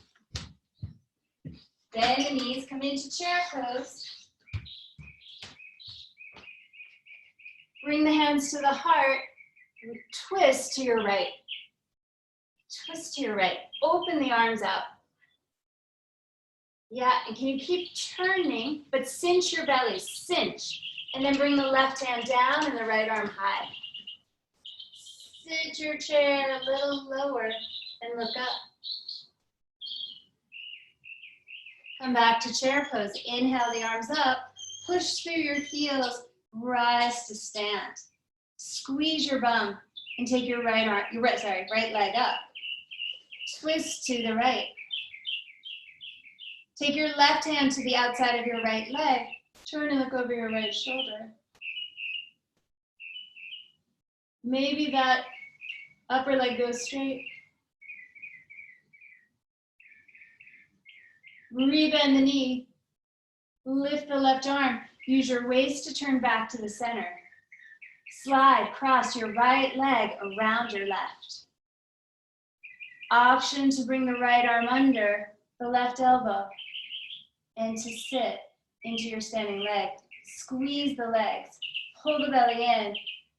Bend the knees, come into chair pose. Bring the hands to the heart. Twist to your right. Twist to your right. Open the arms out. Yeah, and can you keep turning, but cinch your belly, cinch. And then bring the left hand down and the right arm high. Sit your chair a little lower and look up. Come back to chair pose. Inhale the arms up. Push through your heels. Rise to stand. Squeeze your bum and take your right leg up. Twist to the right. Take your left hand to the outside of your right leg. Turn and look over your right shoulder. Maybe that upper leg goes straight. Rebend the knee. Lift the left arm. Use your waist to turn back to the center. Slide, cross your right leg around your left. Option to bring the right arm under the left elbow and to sit into your standing leg. Squeeze the legs, pull the belly in,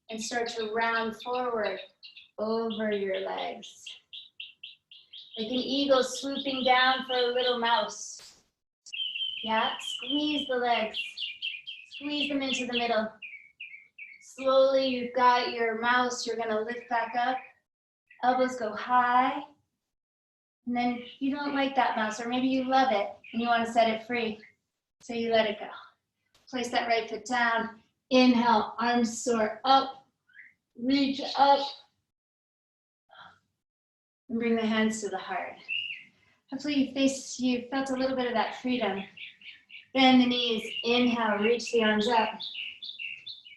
and start to round forward over your legs. Like an eagle swooping down for a little mouse. Yeah, squeeze the legs. Squeeze them into the middle. Slowly, you've got your mouse, you're gonna lift back up. Elbows go high. And then you don't like that mouse, or maybe you love it and you wanna set it free. So you let it go. Place that right foot down. Inhale, arms soar up. Reach up. And bring the hands to the heart. Hopefully you felt a little bit of that freedom. Bend the knees. Inhale, reach the arms up.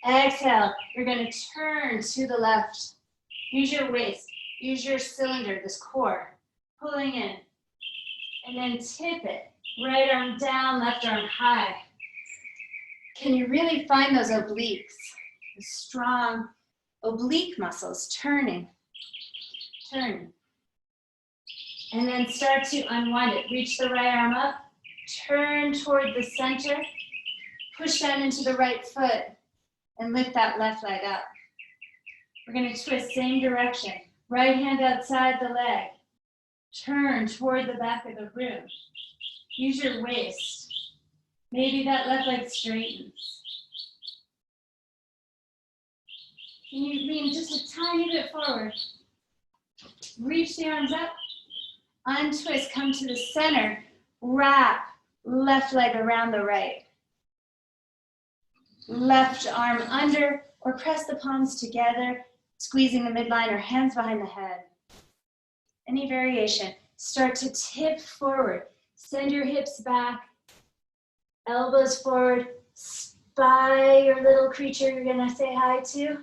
Exhale, you're going to turn to the left. Use your waist. Use your cylinder, this core. Pulling in. And then tip it. Right arm down, left arm high. Can you really find those obliques? The strong oblique muscles turning. Turn. And then start to unwind it. Reach the right arm up. Turn toward the center. Push down into the right foot. And lift that left leg up. We're going to twist same direction. Right hand outside the leg. Turn toward the back of the room. Use your waist. Maybe that left leg straightens. Can you lean just a tiny bit forward? Reach the arms up. Untwist, come to the center. Wrap left leg around the right. Left arm under, or press the palms together, squeezing the midline or hands behind the head. Any variation. Start to tip forward. Send your hips back. Elbows forward. Spy your little creature you're gonna say hi to.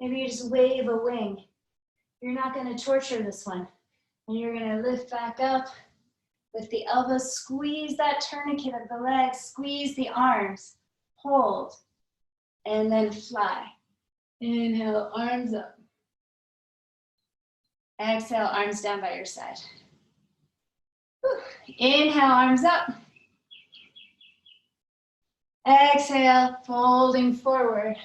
Maybe you just wave a wing. You're not gonna torture this one. And you're gonna lift back up. Lift the elbows, squeeze that tourniquet of the legs, squeeze the arms, hold, and then fly. Inhale, arms up. Exhale, arms down by your side. Whew. Inhale, arms up. Exhale, folding forward.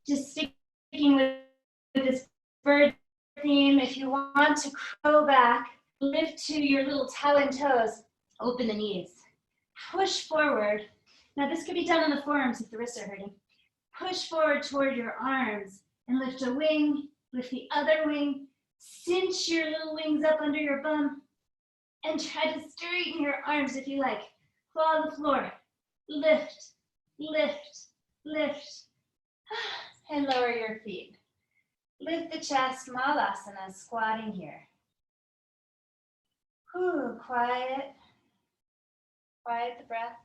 Just sticking with this bird theme. If you want to crow back, lift to your little talon toes, open the knees. Push forward. Now this could be done on the forearms if the wrists are hurting. Push forward toward your arms and lift a wing, lift the other wing, cinch your little wings up under your bum, and try to straighten your arms if you like. Claw the floor. Lift, lift, lift, and lower your feet. Lift the chest, Malasana, squatting here. Whew, quiet the breath.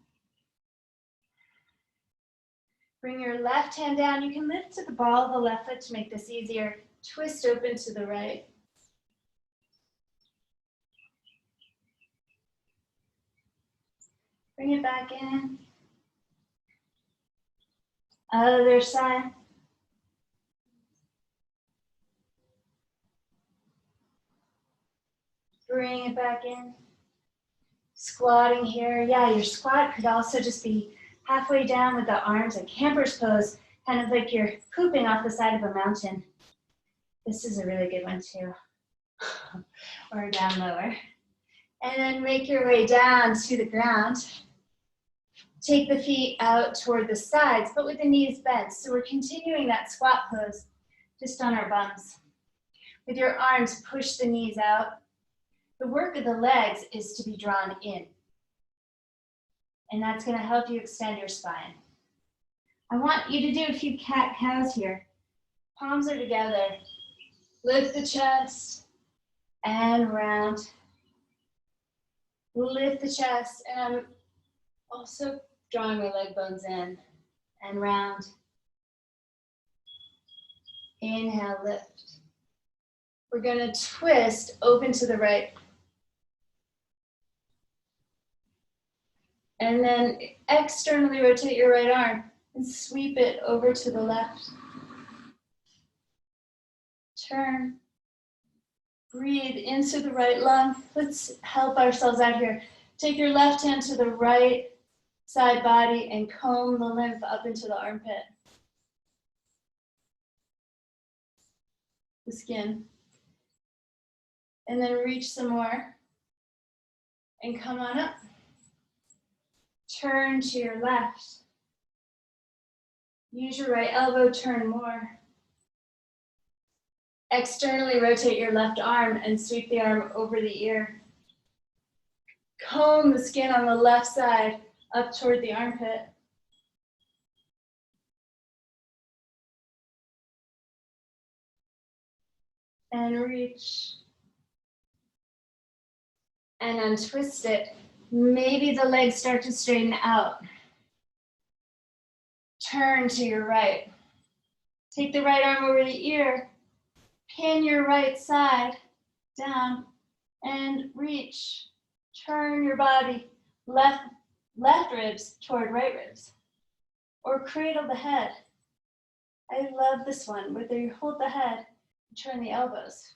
Bring your left hand down. You can lift to the ball of the left foot to make this easier. Twist open to the right. Bring it back in. Other side. Bring it back in. Squatting here. Yeah, your squat could also just be halfway down with the arms in camper's pose, kind of like you're pooping off the side of a mountain. This is a really good one too. Or down lower. And then make your way down to the ground. Take the feet out toward the sides, but with the knees bent. So we're continuing that squat pose, just on our bums. With your arms, push the knees out. The work of the legs is to be drawn in. And that's gonna help you extend your spine. I want you to do a few cat-cows here. Palms are together. Lift the chest and round. Lift the chest, and I'm also drawing my leg bones in and round. Inhale, lift. We're gonna twist, open to the right. And then externally rotate your right arm and sweep it over to the left. Turn. Breathe into the right lung. Let's help ourselves out here. Take your left hand to the right side body and comb the lymph up into the armpit. The skin. And then reach some more. And come on up. Turn to your left. Use your right elbow, turn more. Externally rotate your left arm and sweep the arm over the ear. Comb the skin on the left side up toward the armpit. And reach. And untwist it. Maybe the legs start to straighten out. Turn to your right. Take the right arm over the ear. Pin your right side down and reach. Turn your body left ribs toward right ribs. Or cradle the head. I love this one, whether you hold the head and turn the elbows.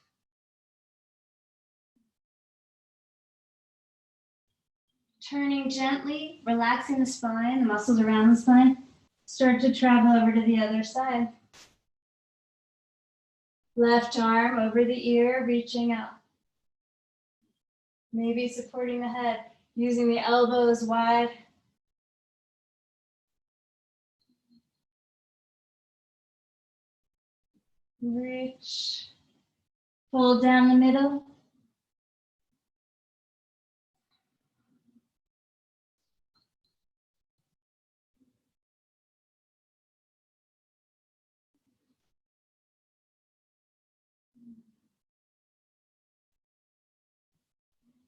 Turning gently, relaxing the spine, the muscles around the spine. Start to travel over to the other side. Left arm over the ear, reaching out. Maybe supporting the head, using the elbows wide. Reach. Fold down the middle.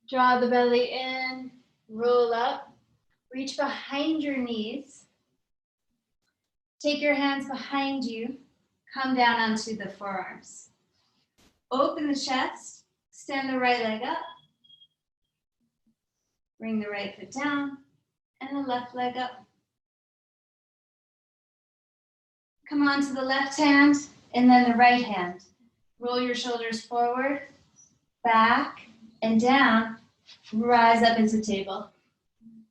Draw the belly in, roll up. Reach behind your knees. Take your hands behind you. Come down onto the forearms. Open the chest. Extend the right leg up. Bring the right foot down and the left leg up. Come on to the left hand and then the right hand. Roll your shoulders forward, back, and down. Rise up into table.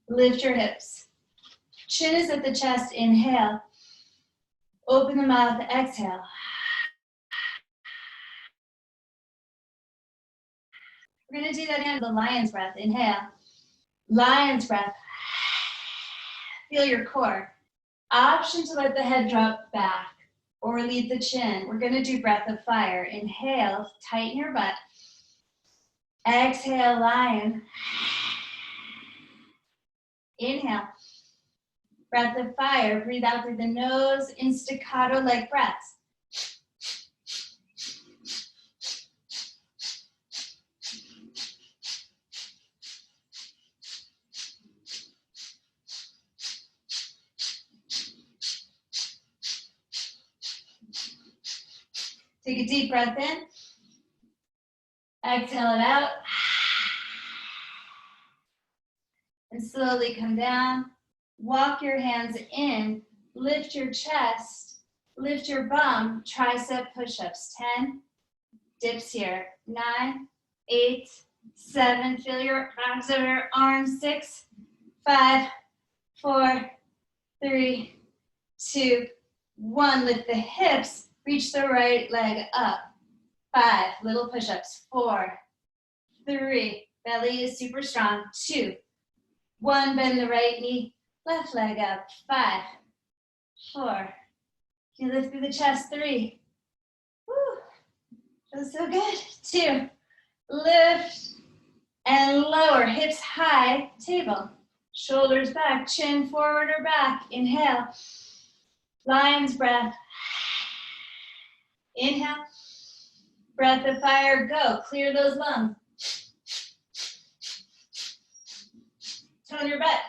Lift your hips. Chin is at the chest. Inhale. Open the mouth. Exhale. We're going to do that again. The lion's breath. Inhale. Lion's breath. Feel your core. Option to let the head drop back or lead the chin. We're going to do breath of fire. Inhale, tighten your butt. Exhale, lion. Inhale. Breath of fire. Breathe out through the nose in staccato-like breaths. Take a deep breath in. Exhale it out. And slowly come down. Walk your hands in. Lift your chest. Lift your bum. Tricep push-ups. 10. Dips here. 9, 8, 7. Feel your backs of your arms. 6, 5, 4, 3, 2, 1. Lift the hips. Reach the right leg up. 5, little push-ups. 4, 3, belly is super strong. 2, 1, bend the right knee, left leg up. 5, 4, you lift through the chest. 3, woo, feels so good. 2, lift and lower, hips high, table. Shoulders back, chin forward or back. Inhale, lion's breath. Inhale, breath of fire, go. Clear those lungs. Tone your butt.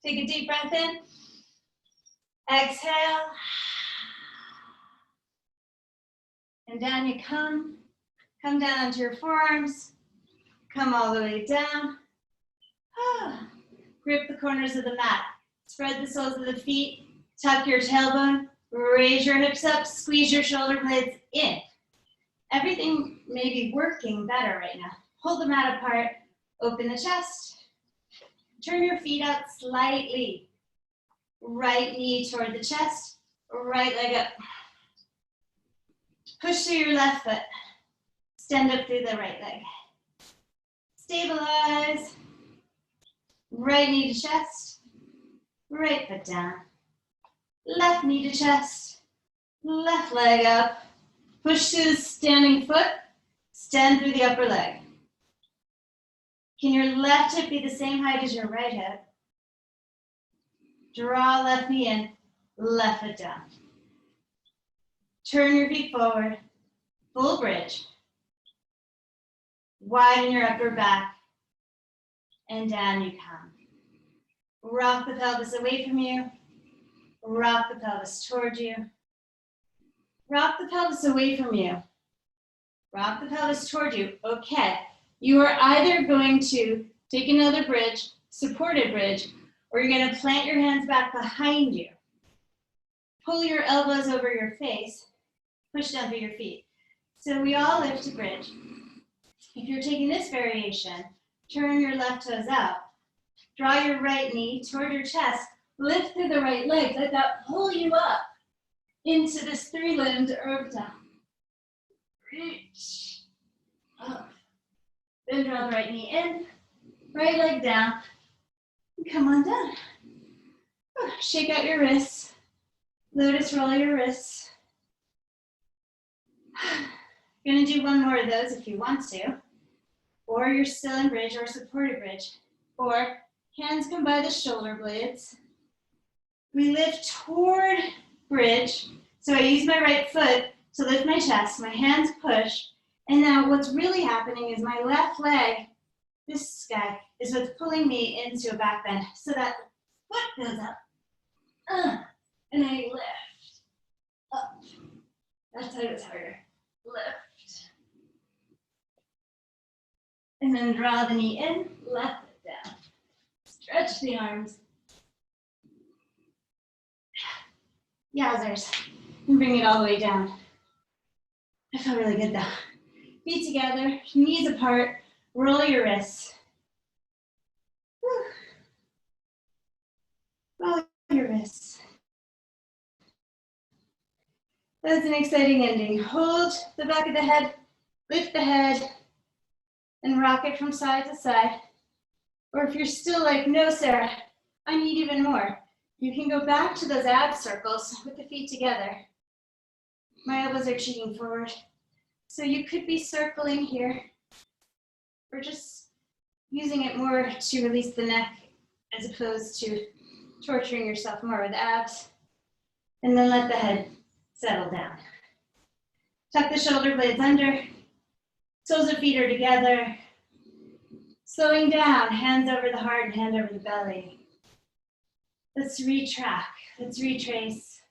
Take a deep breath in. Exhale. And down you come. Come down onto your forearms. Come all the way down. Grip the corners of the mat. Spread the soles of the feet. Tuck your tailbone. Raise your hips up. Squeeze your shoulder blades in. Everything may be working better right now. Pull the mat apart. Open the chest. Turn your feet out slightly. Right knee toward the chest. Right leg up. Push through your left foot. Stand up through the right leg. Stabilize. Right knee to chest. Right foot down. Left knee to chest. Left leg up. Push through the standing foot. Stand through the upper leg. Can your left hip be the same height as your right hip? Draw left knee in, left foot down. Turn your feet forward, full bridge. Widen your upper back, and down you come. Rock the pelvis away from you. Rock the pelvis toward you. Rock the pelvis away from you. Rock the pelvis toward you. Okay, you are either going to take another bridge, supported bridge, or you're going to plant your hands back behind you. Pull your elbows over your face. Push down through your feet. So we all lift to bridge. If you're taking this variation, turn your left toes out. Draw your right knee toward your chest. Lift through the right leg. Let that pull you up into this three-limbed herb down. Reach up. Then draw the right knee in. Right leg down. Come on down. Shake out your wrists. Lotus roll your wrists. You're going to do one more of those if you want to. Or you're still in bridge or supported bridge. Or hands come by the shoulder blades. We lift toward bridge. So I use my right foot to lift my chest. My hands push. And now what's really happening is my left leg, this guy, is what's pulling me into a back bend. So that foot goes up. And I lift up. That side is harder. Lift. And then draw the knee in, left it down. Stretch the arms. Yowzers. And bring it all the way down. I feel really good though. Feet together, knees apart, roll your wrists. Whew. Roll your wrists. That's an exciting ending. Hold the back of the head, lift the head, and rock it from side to side. Or if you're still like, no, Sarah, I need even more, you can go back to those ab circles with the feet together. My elbows are cheating forward. So you could be circling here, or just using it more to release the neck as opposed to torturing yourself more with abs. And then let the head settle down. Tuck the shoulder blades under. Soles of feet are together. Slowing down, hands over the heart and hand over the belly. Let's retrack, let's retrace.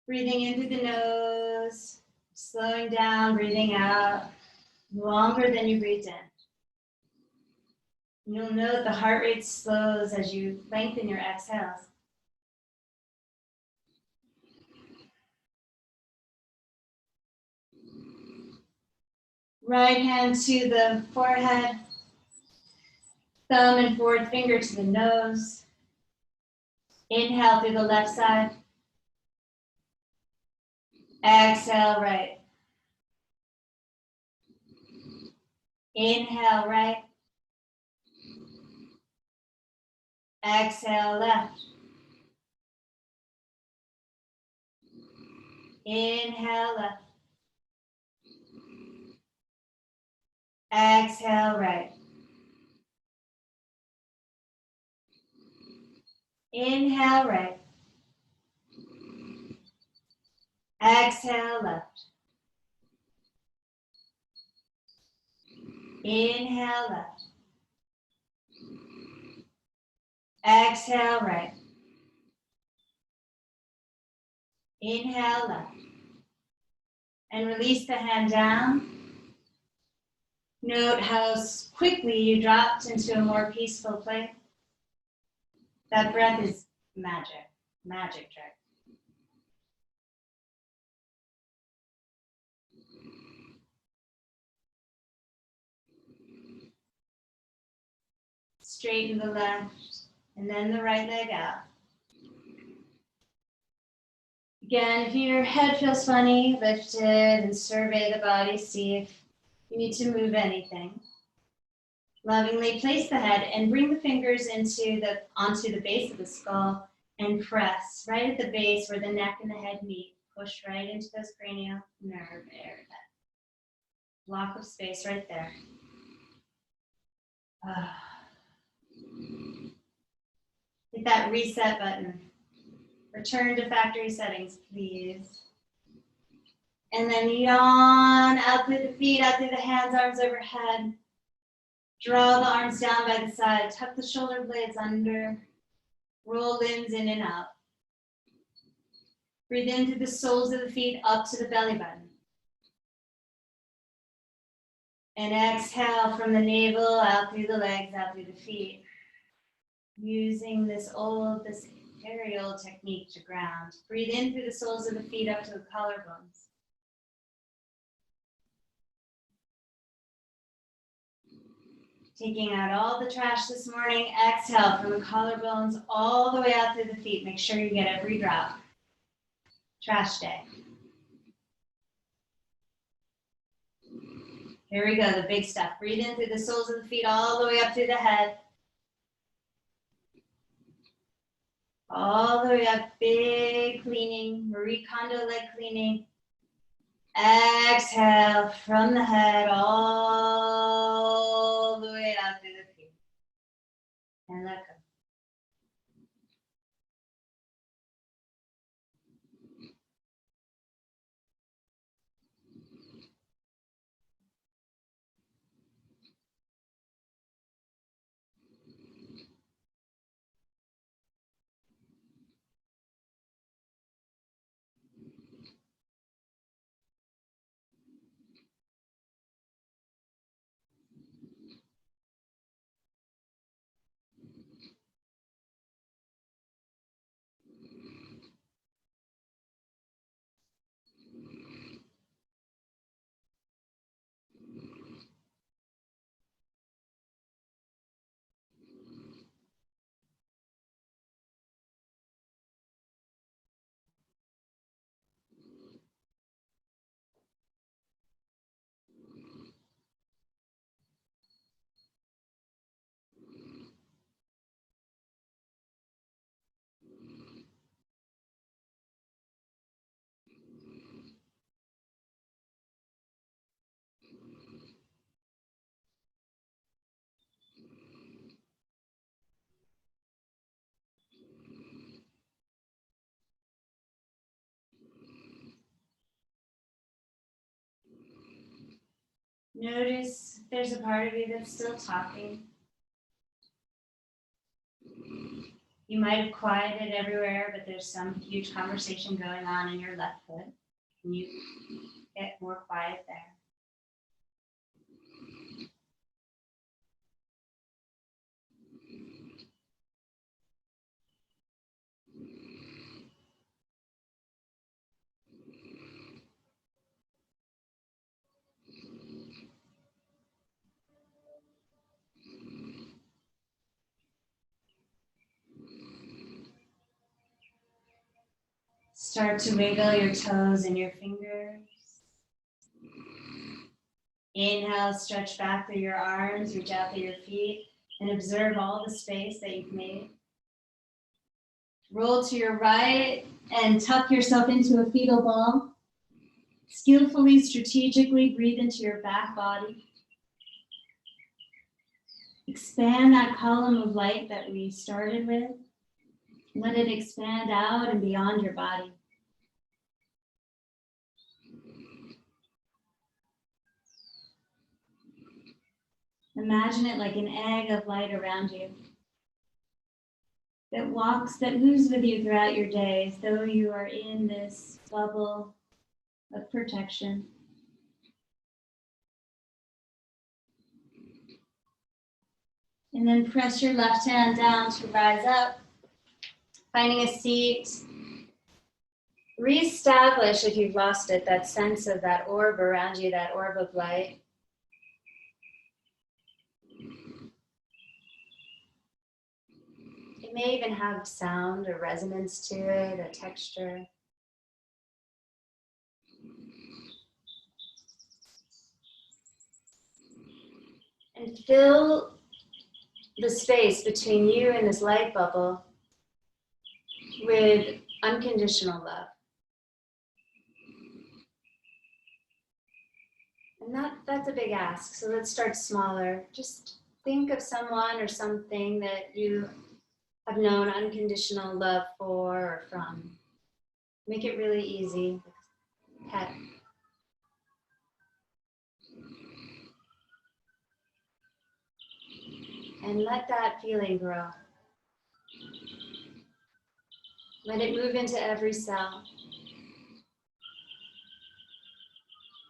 Breathing in through the nose, slowing down, breathing out, longer than you breathed in. You'll note the heart rate slows as you lengthen your exhales. Right hand to the forehead, thumb and forward finger to the nose. Inhale through the left side. Exhale right. Inhale right. Exhale left. Inhale left. Exhale right. Inhale right. Exhale left. Inhale left. Exhale right. Inhale left. And release the hand down. Note how quickly you dropped into a more peaceful place. That breath is magic, magic trick. Straighten the left and then the right leg out. Again, if your head feels funny, lift it and survey the body, see if you need to move anything. Lovingly place the head and bring the fingers onto the base of the skull and press right at the base where the neck and the head meet. Push right into those cranial nerve area. Block of space right there. Hit that reset button. Return to factory settings, please. And then yawn out through the feet, out through the hands, arms overhead. Draw the arms down by the side. Tuck the shoulder blades under. Roll limbs in and out. Breathe in through the soles of the feet up to the belly button. And exhale from the navel, out through the legs, out through the feet. Using this very old technique to ground. Breathe in through the soles of the feet up to the collarbones. Taking out all the trash this morning, exhale from the collarbones all the way out through the feet. Make sure you get every drop. Trash day. Here we go, the big stuff. Breathe in through the soles of the feet all the way up through the head. All the way up, big cleaning, Marie Kondo leg cleaning. Exhale from the head all the way out through the feet. And let go. Notice if there's a part of you that's still talking. You might have quieted everywhere, but there's some huge conversation going on in your left foot. And you get more quiet there. Start to wiggle your toes and your fingers. Inhale, stretch back through your arms, reach out through your feet, and observe all the space that you've made. Roll to your right and tuck yourself into a fetal ball. Skillfully, strategically breathe into your back body. Expand that column of light that we started with. Let it expand out and beyond your body. Imagine it like an egg of light around you that moves with you throughout your day as though you are in this bubble of protection. And then press your left hand down to rise up, finding a seat. Reestablish, if you've lost it, that sense of that orb around you, that orb of light. It may even have sound or resonance to it, a texture. And fill the space between you and this light bubble with unconditional love. And that's a big ask, so let's start smaller. Just think of someone or something that you have known unconditional love for or from. Make it really easy. Pet. And let that feeling grow. Let it move into every cell.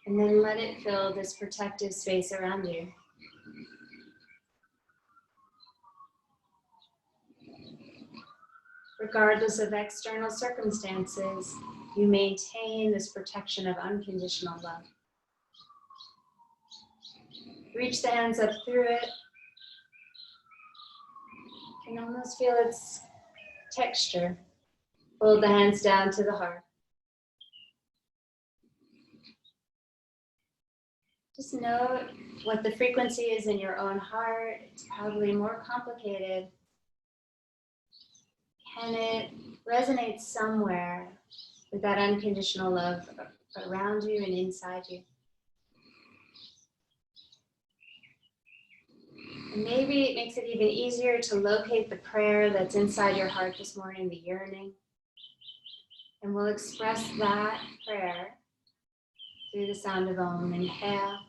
And then let it fill this protective space around you. Regardless of external circumstances, you maintain this protection of unconditional love. Reach the hands up through it. You can almost feel its texture. Hold the hands down to the heart. Just note what the frequency is in your own heart. It's probably more complicated. Can it resonate somewhere with that unconditional love around you and inside you? And maybe it makes it even easier to locate the prayer that's inside your heart this morning, the yearning. And we'll express that prayer through the sound of Om. Inhale.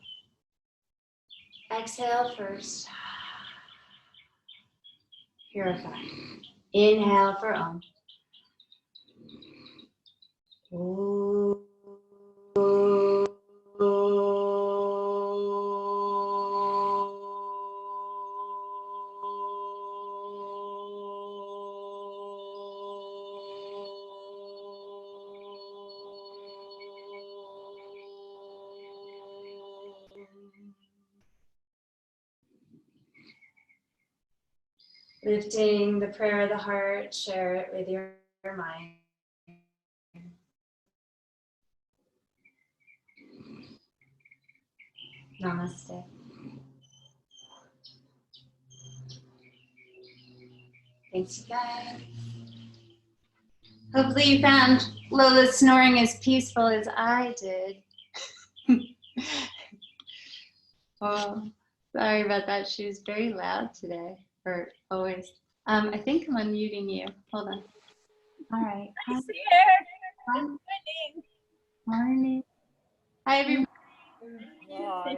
Exhale first. Purify. Inhale for Om. Om. Lifting the prayer of the heart, share it with your mind. Namaste. Thanks, you guys. Hopefully you found Lola's snoring as peaceful as I did. Oh, sorry about that. She was very loud today, or always. I think I'm unmuting you. Hold on. All right. Hi, Sarah. Hi. Good Morning. Hi, everyone. morning.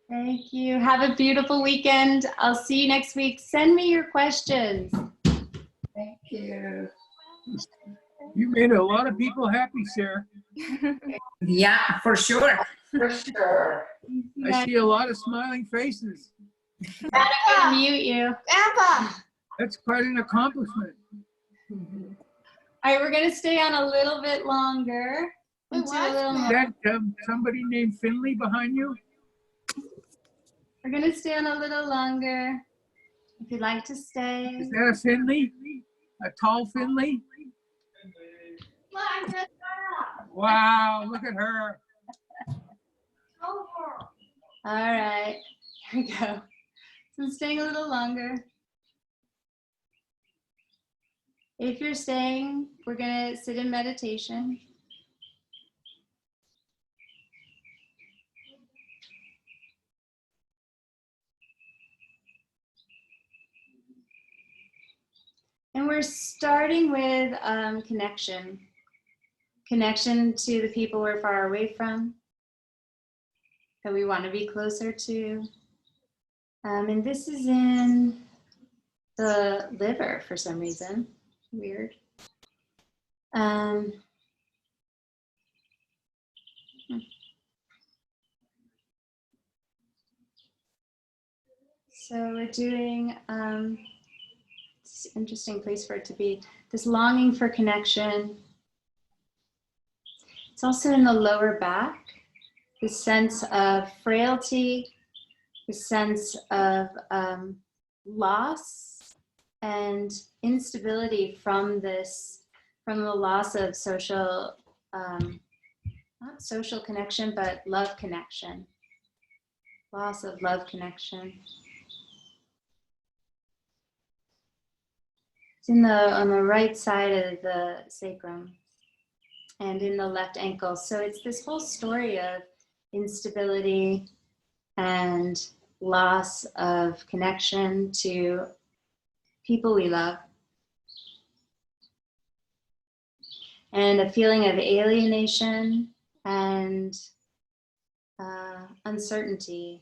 Thank you. Have a beautiful weekend. I'll see you next week. Send me your questions. Thank you. You made a lot of people happy, Sarah. Yeah, for sure. For sure. I see a lot of smiling faces. I'm gonna mute you. Grandpa. That's quite an accomplishment. All right, we're gonna stay on a little bit longer. Wait, And do what? a little Is more. that somebody named Finley behind you? We're gonna stay on a little longer. If you'd like to stay. Is that a Finley? A tall Finley? Wow, look at her. All right, here we go. So I'm staying a little longer. If you're staying, we're gonna sit in meditation. And we're starting with connection. Connection to the people we're far away from, that we want to be closer to. And this is in the liver for some reason. Weird. So we're doing, it's an interesting place for it to be, this longing for connection. It's also in the lower back, the sense of frailty, the sense of loss and instability from this, from the loss of social, not social connection, but love connection. Loss of love connection. It's in on the right side of the sacrum and in the left ankle. So it's this whole story of instability and loss of connection to people we love. And a feeling of alienation and uncertainty.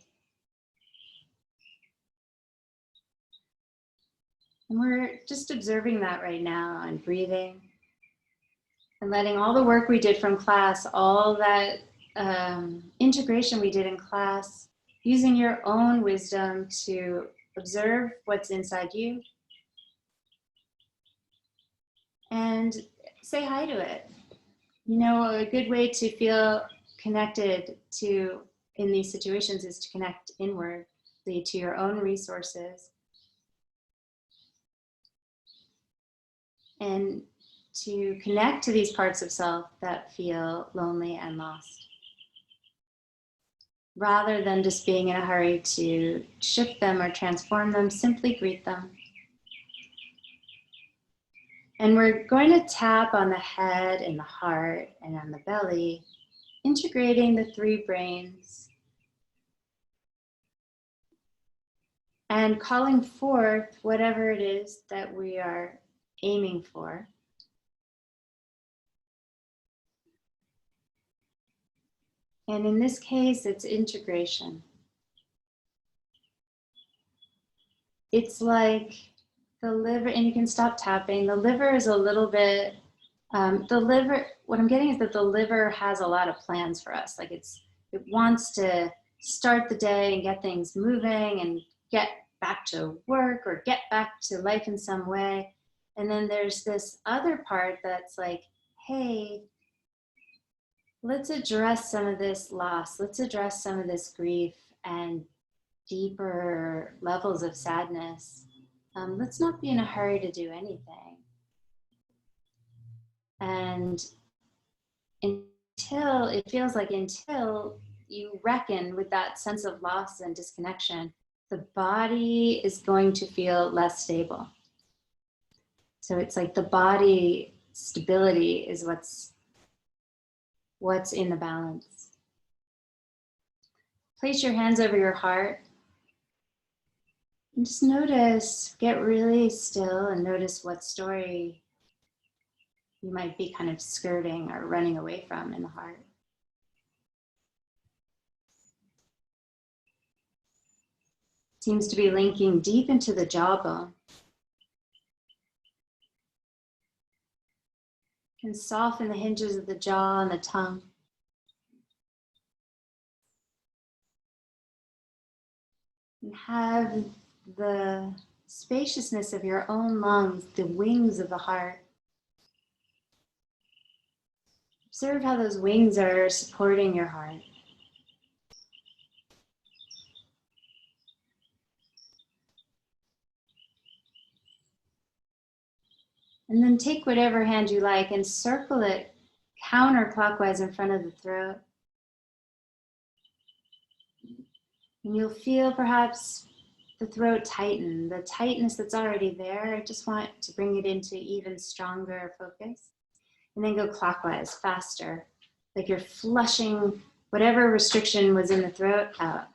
And we're just observing that right now and breathing and letting all the work we did from class, all that integration we did in class, using your own wisdom to observe what's inside you and say hi to it. You know, a good way to feel connected to in these situations is to connect inwardly to your own resources and to connect to these parts of self that feel lonely and lost, rather than just being in a hurry to shift them or transform them. Simply greet them. And we're going to tap on the head and the heart and on the belly, integrating the three brains and calling forth whatever it is that we are aiming for. And in this case, it's integration. It's like the liver, and you can stop tapping. The liver is a little bit, what I'm getting is that the liver has a lot of plans for us. Like it wants to start the day and get things moving and get back to work or get back to life in some way. And then there's this other part that's like, hey, let's address some of this loss. Let's address some of this grief and deeper levels of sadness. Let's not be in a hurry to do anything. And until you reckon with that sense of loss and disconnection, the body is going to feel less stable. So it's like the body stability is what's in the balance. Place your hands over your heart. And just notice, get really still and notice what story you might be kind of skirting or running away from in the heart. Seems to be linking deep into the jawbone. Can soften the hinges of the jaw and the tongue. And have the spaciousness of your own lungs, the wings of the heart. Observe how those wings are supporting your heart. And then take whatever hand you like and circle it counterclockwise in front of the throat. And you'll feel perhaps the throat tighten, the tightness that's already there. I just want to bring it into even stronger focus. And then go clockwise, faster, like you're flushing whatever restriction was in the throat out.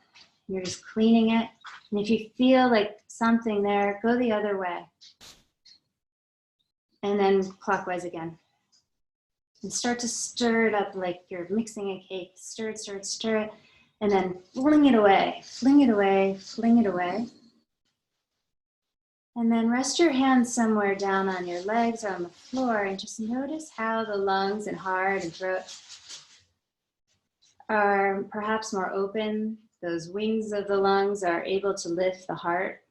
You're just cleaning it. And if you feel like something there, go the other way. And then clockwise again. And start to stir it up like you're mixing a cake. Stir it, stir it, stir it. And then fling it away, fling it away, fling it away. And then rest your hands somewhere down on your legs or on the floor and just notice how the lungs and heart and throat are perhaps more open. Those wings of the lungs are able to lift the heart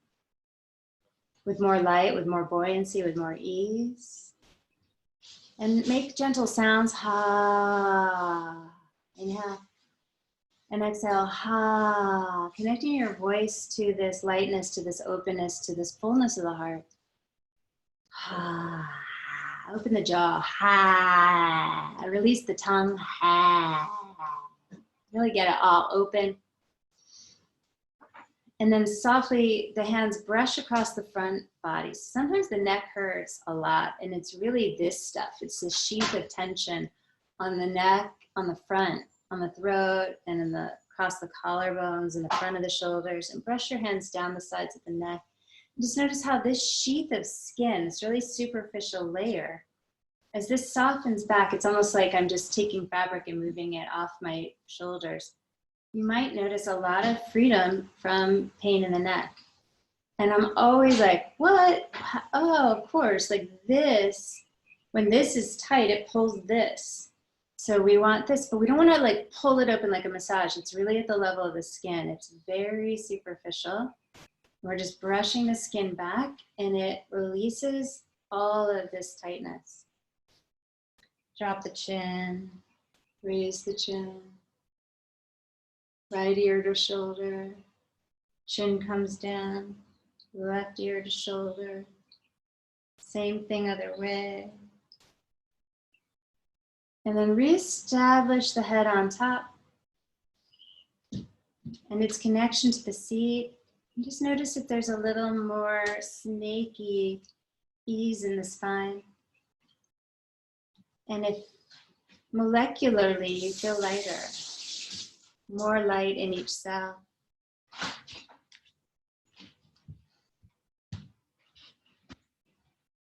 with more light, with more buoyancy, with more ease. And make gentle sounds, ha, inhale. And exhale, ha, connecting your voice to this lightness, to this openness, to this fullness of the heart. Ha, open the jaw, ha, release the tongue, ha. Really get it all open. And then softly, the hands brush across the front body. Sometimes the neck hurts a lot, and it's really this stuff. It's this sheath of tension on the neck, on the front, on the throat, and in the across the collarbones and the front of the shoulders. And brush your hands down the sides of the neck. And just notice how this sheath of skin, this really superficial layer, as this softens back, it's almost like I'm just taking fabric and moving it off my shoulders. You might notice a lot of freedom from pain in the neck. And I'm always like, what? Oh, of course, like this, when this is tight, it pulls this. So we want this, but we don't want to like pull it open like a massage. It's really at the level of the skin. It's very superficial. We're just brushing the skin back and it releases all of this tightness. Drop the chin, raise the chin. Right ear to shoulder, chin comes down, left ear to shoulder. Same thing other way. And then reestablish the head on top and its connection to the seat. And just notice if there's a little more snaky ease in the spine. And if molecularly you feel lighter. More light in each cell.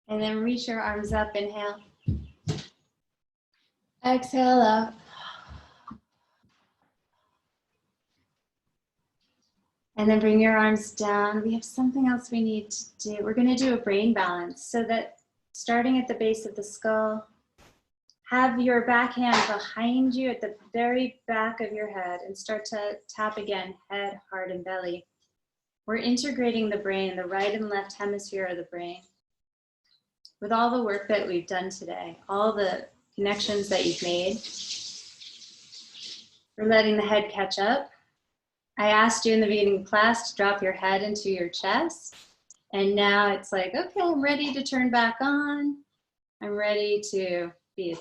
And then reach your arms up, inhale. Exhale up. And then bring your arms down. We have something else we need to do. We're going to do a brain balance so that starting at the base of the skull, have your back hand behind you at the very back of your head and start to tap again, head, heart, and belly. We're integrating the brain, the right and left hemisphere of the brain. With all the work that we've done today, all the connections that you've made, we're letting the head catch up. I asked you in the beginning of class to drop your head into your chest. And now it's like, okay, I'm ready to turn back on. I'm ready to be a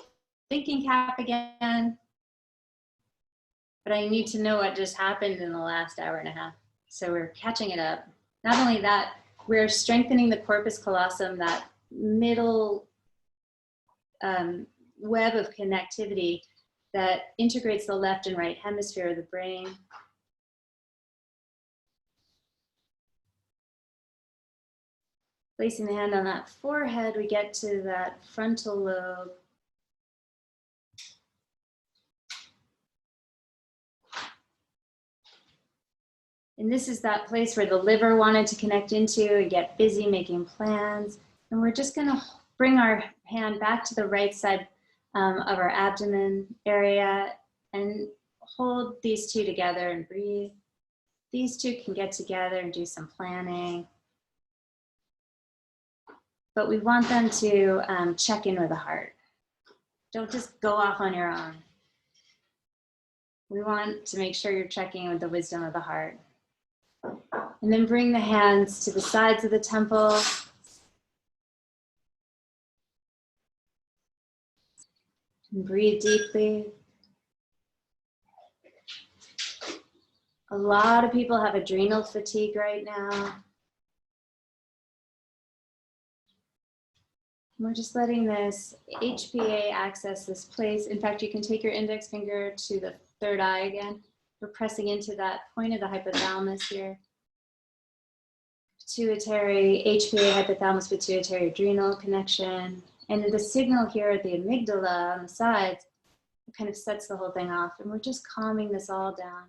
thinking cap again, but I need to know what just happened in the last hour and a half. So we're catching it up. Not only that, we're strengthening the corpus callosum, that middle web of connectivity that integrates the left and right hemisphere of the brain. Placing the hand on that forehead, we get to that frontal lobe. And this is that place where the liver wanted to connect into and get busy making plans. And we're just gonna bring our hand back to the right side of our abdomen area and hold these two together and breathe. These two can get together and do some planning. But we want them to check in with the heart. Don't just go off on your own. We want to make sure you're checking with the wisdom of the heart. And then bring the hands to the sides of the temple. And breathe deeply. A lot of people have adrenal fatigue right now. We're just letting this HPA access this place. In fact, you can take your index finger to the third eye again. We're pressing into that point of the hypothalamus here. Pituitary, HPA, hypothalamus, pituitary, adrenal connection. And the signal here at the amygdala on the sides kind of sets the whole thing off. And we're just calming this all down.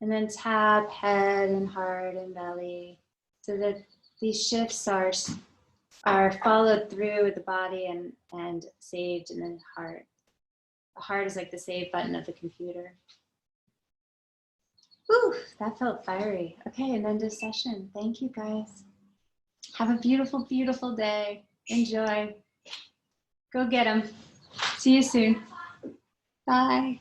And then tap head and heart and belly so that these shifts are followed through with the body and saved in the heart. The heart is like the save button of the computer. Whew, that felt fiery. Okay, and end of session. Thank you guys. Have a beautiful, beautiful day. Enjoy. Go get them. See you soon. Bye.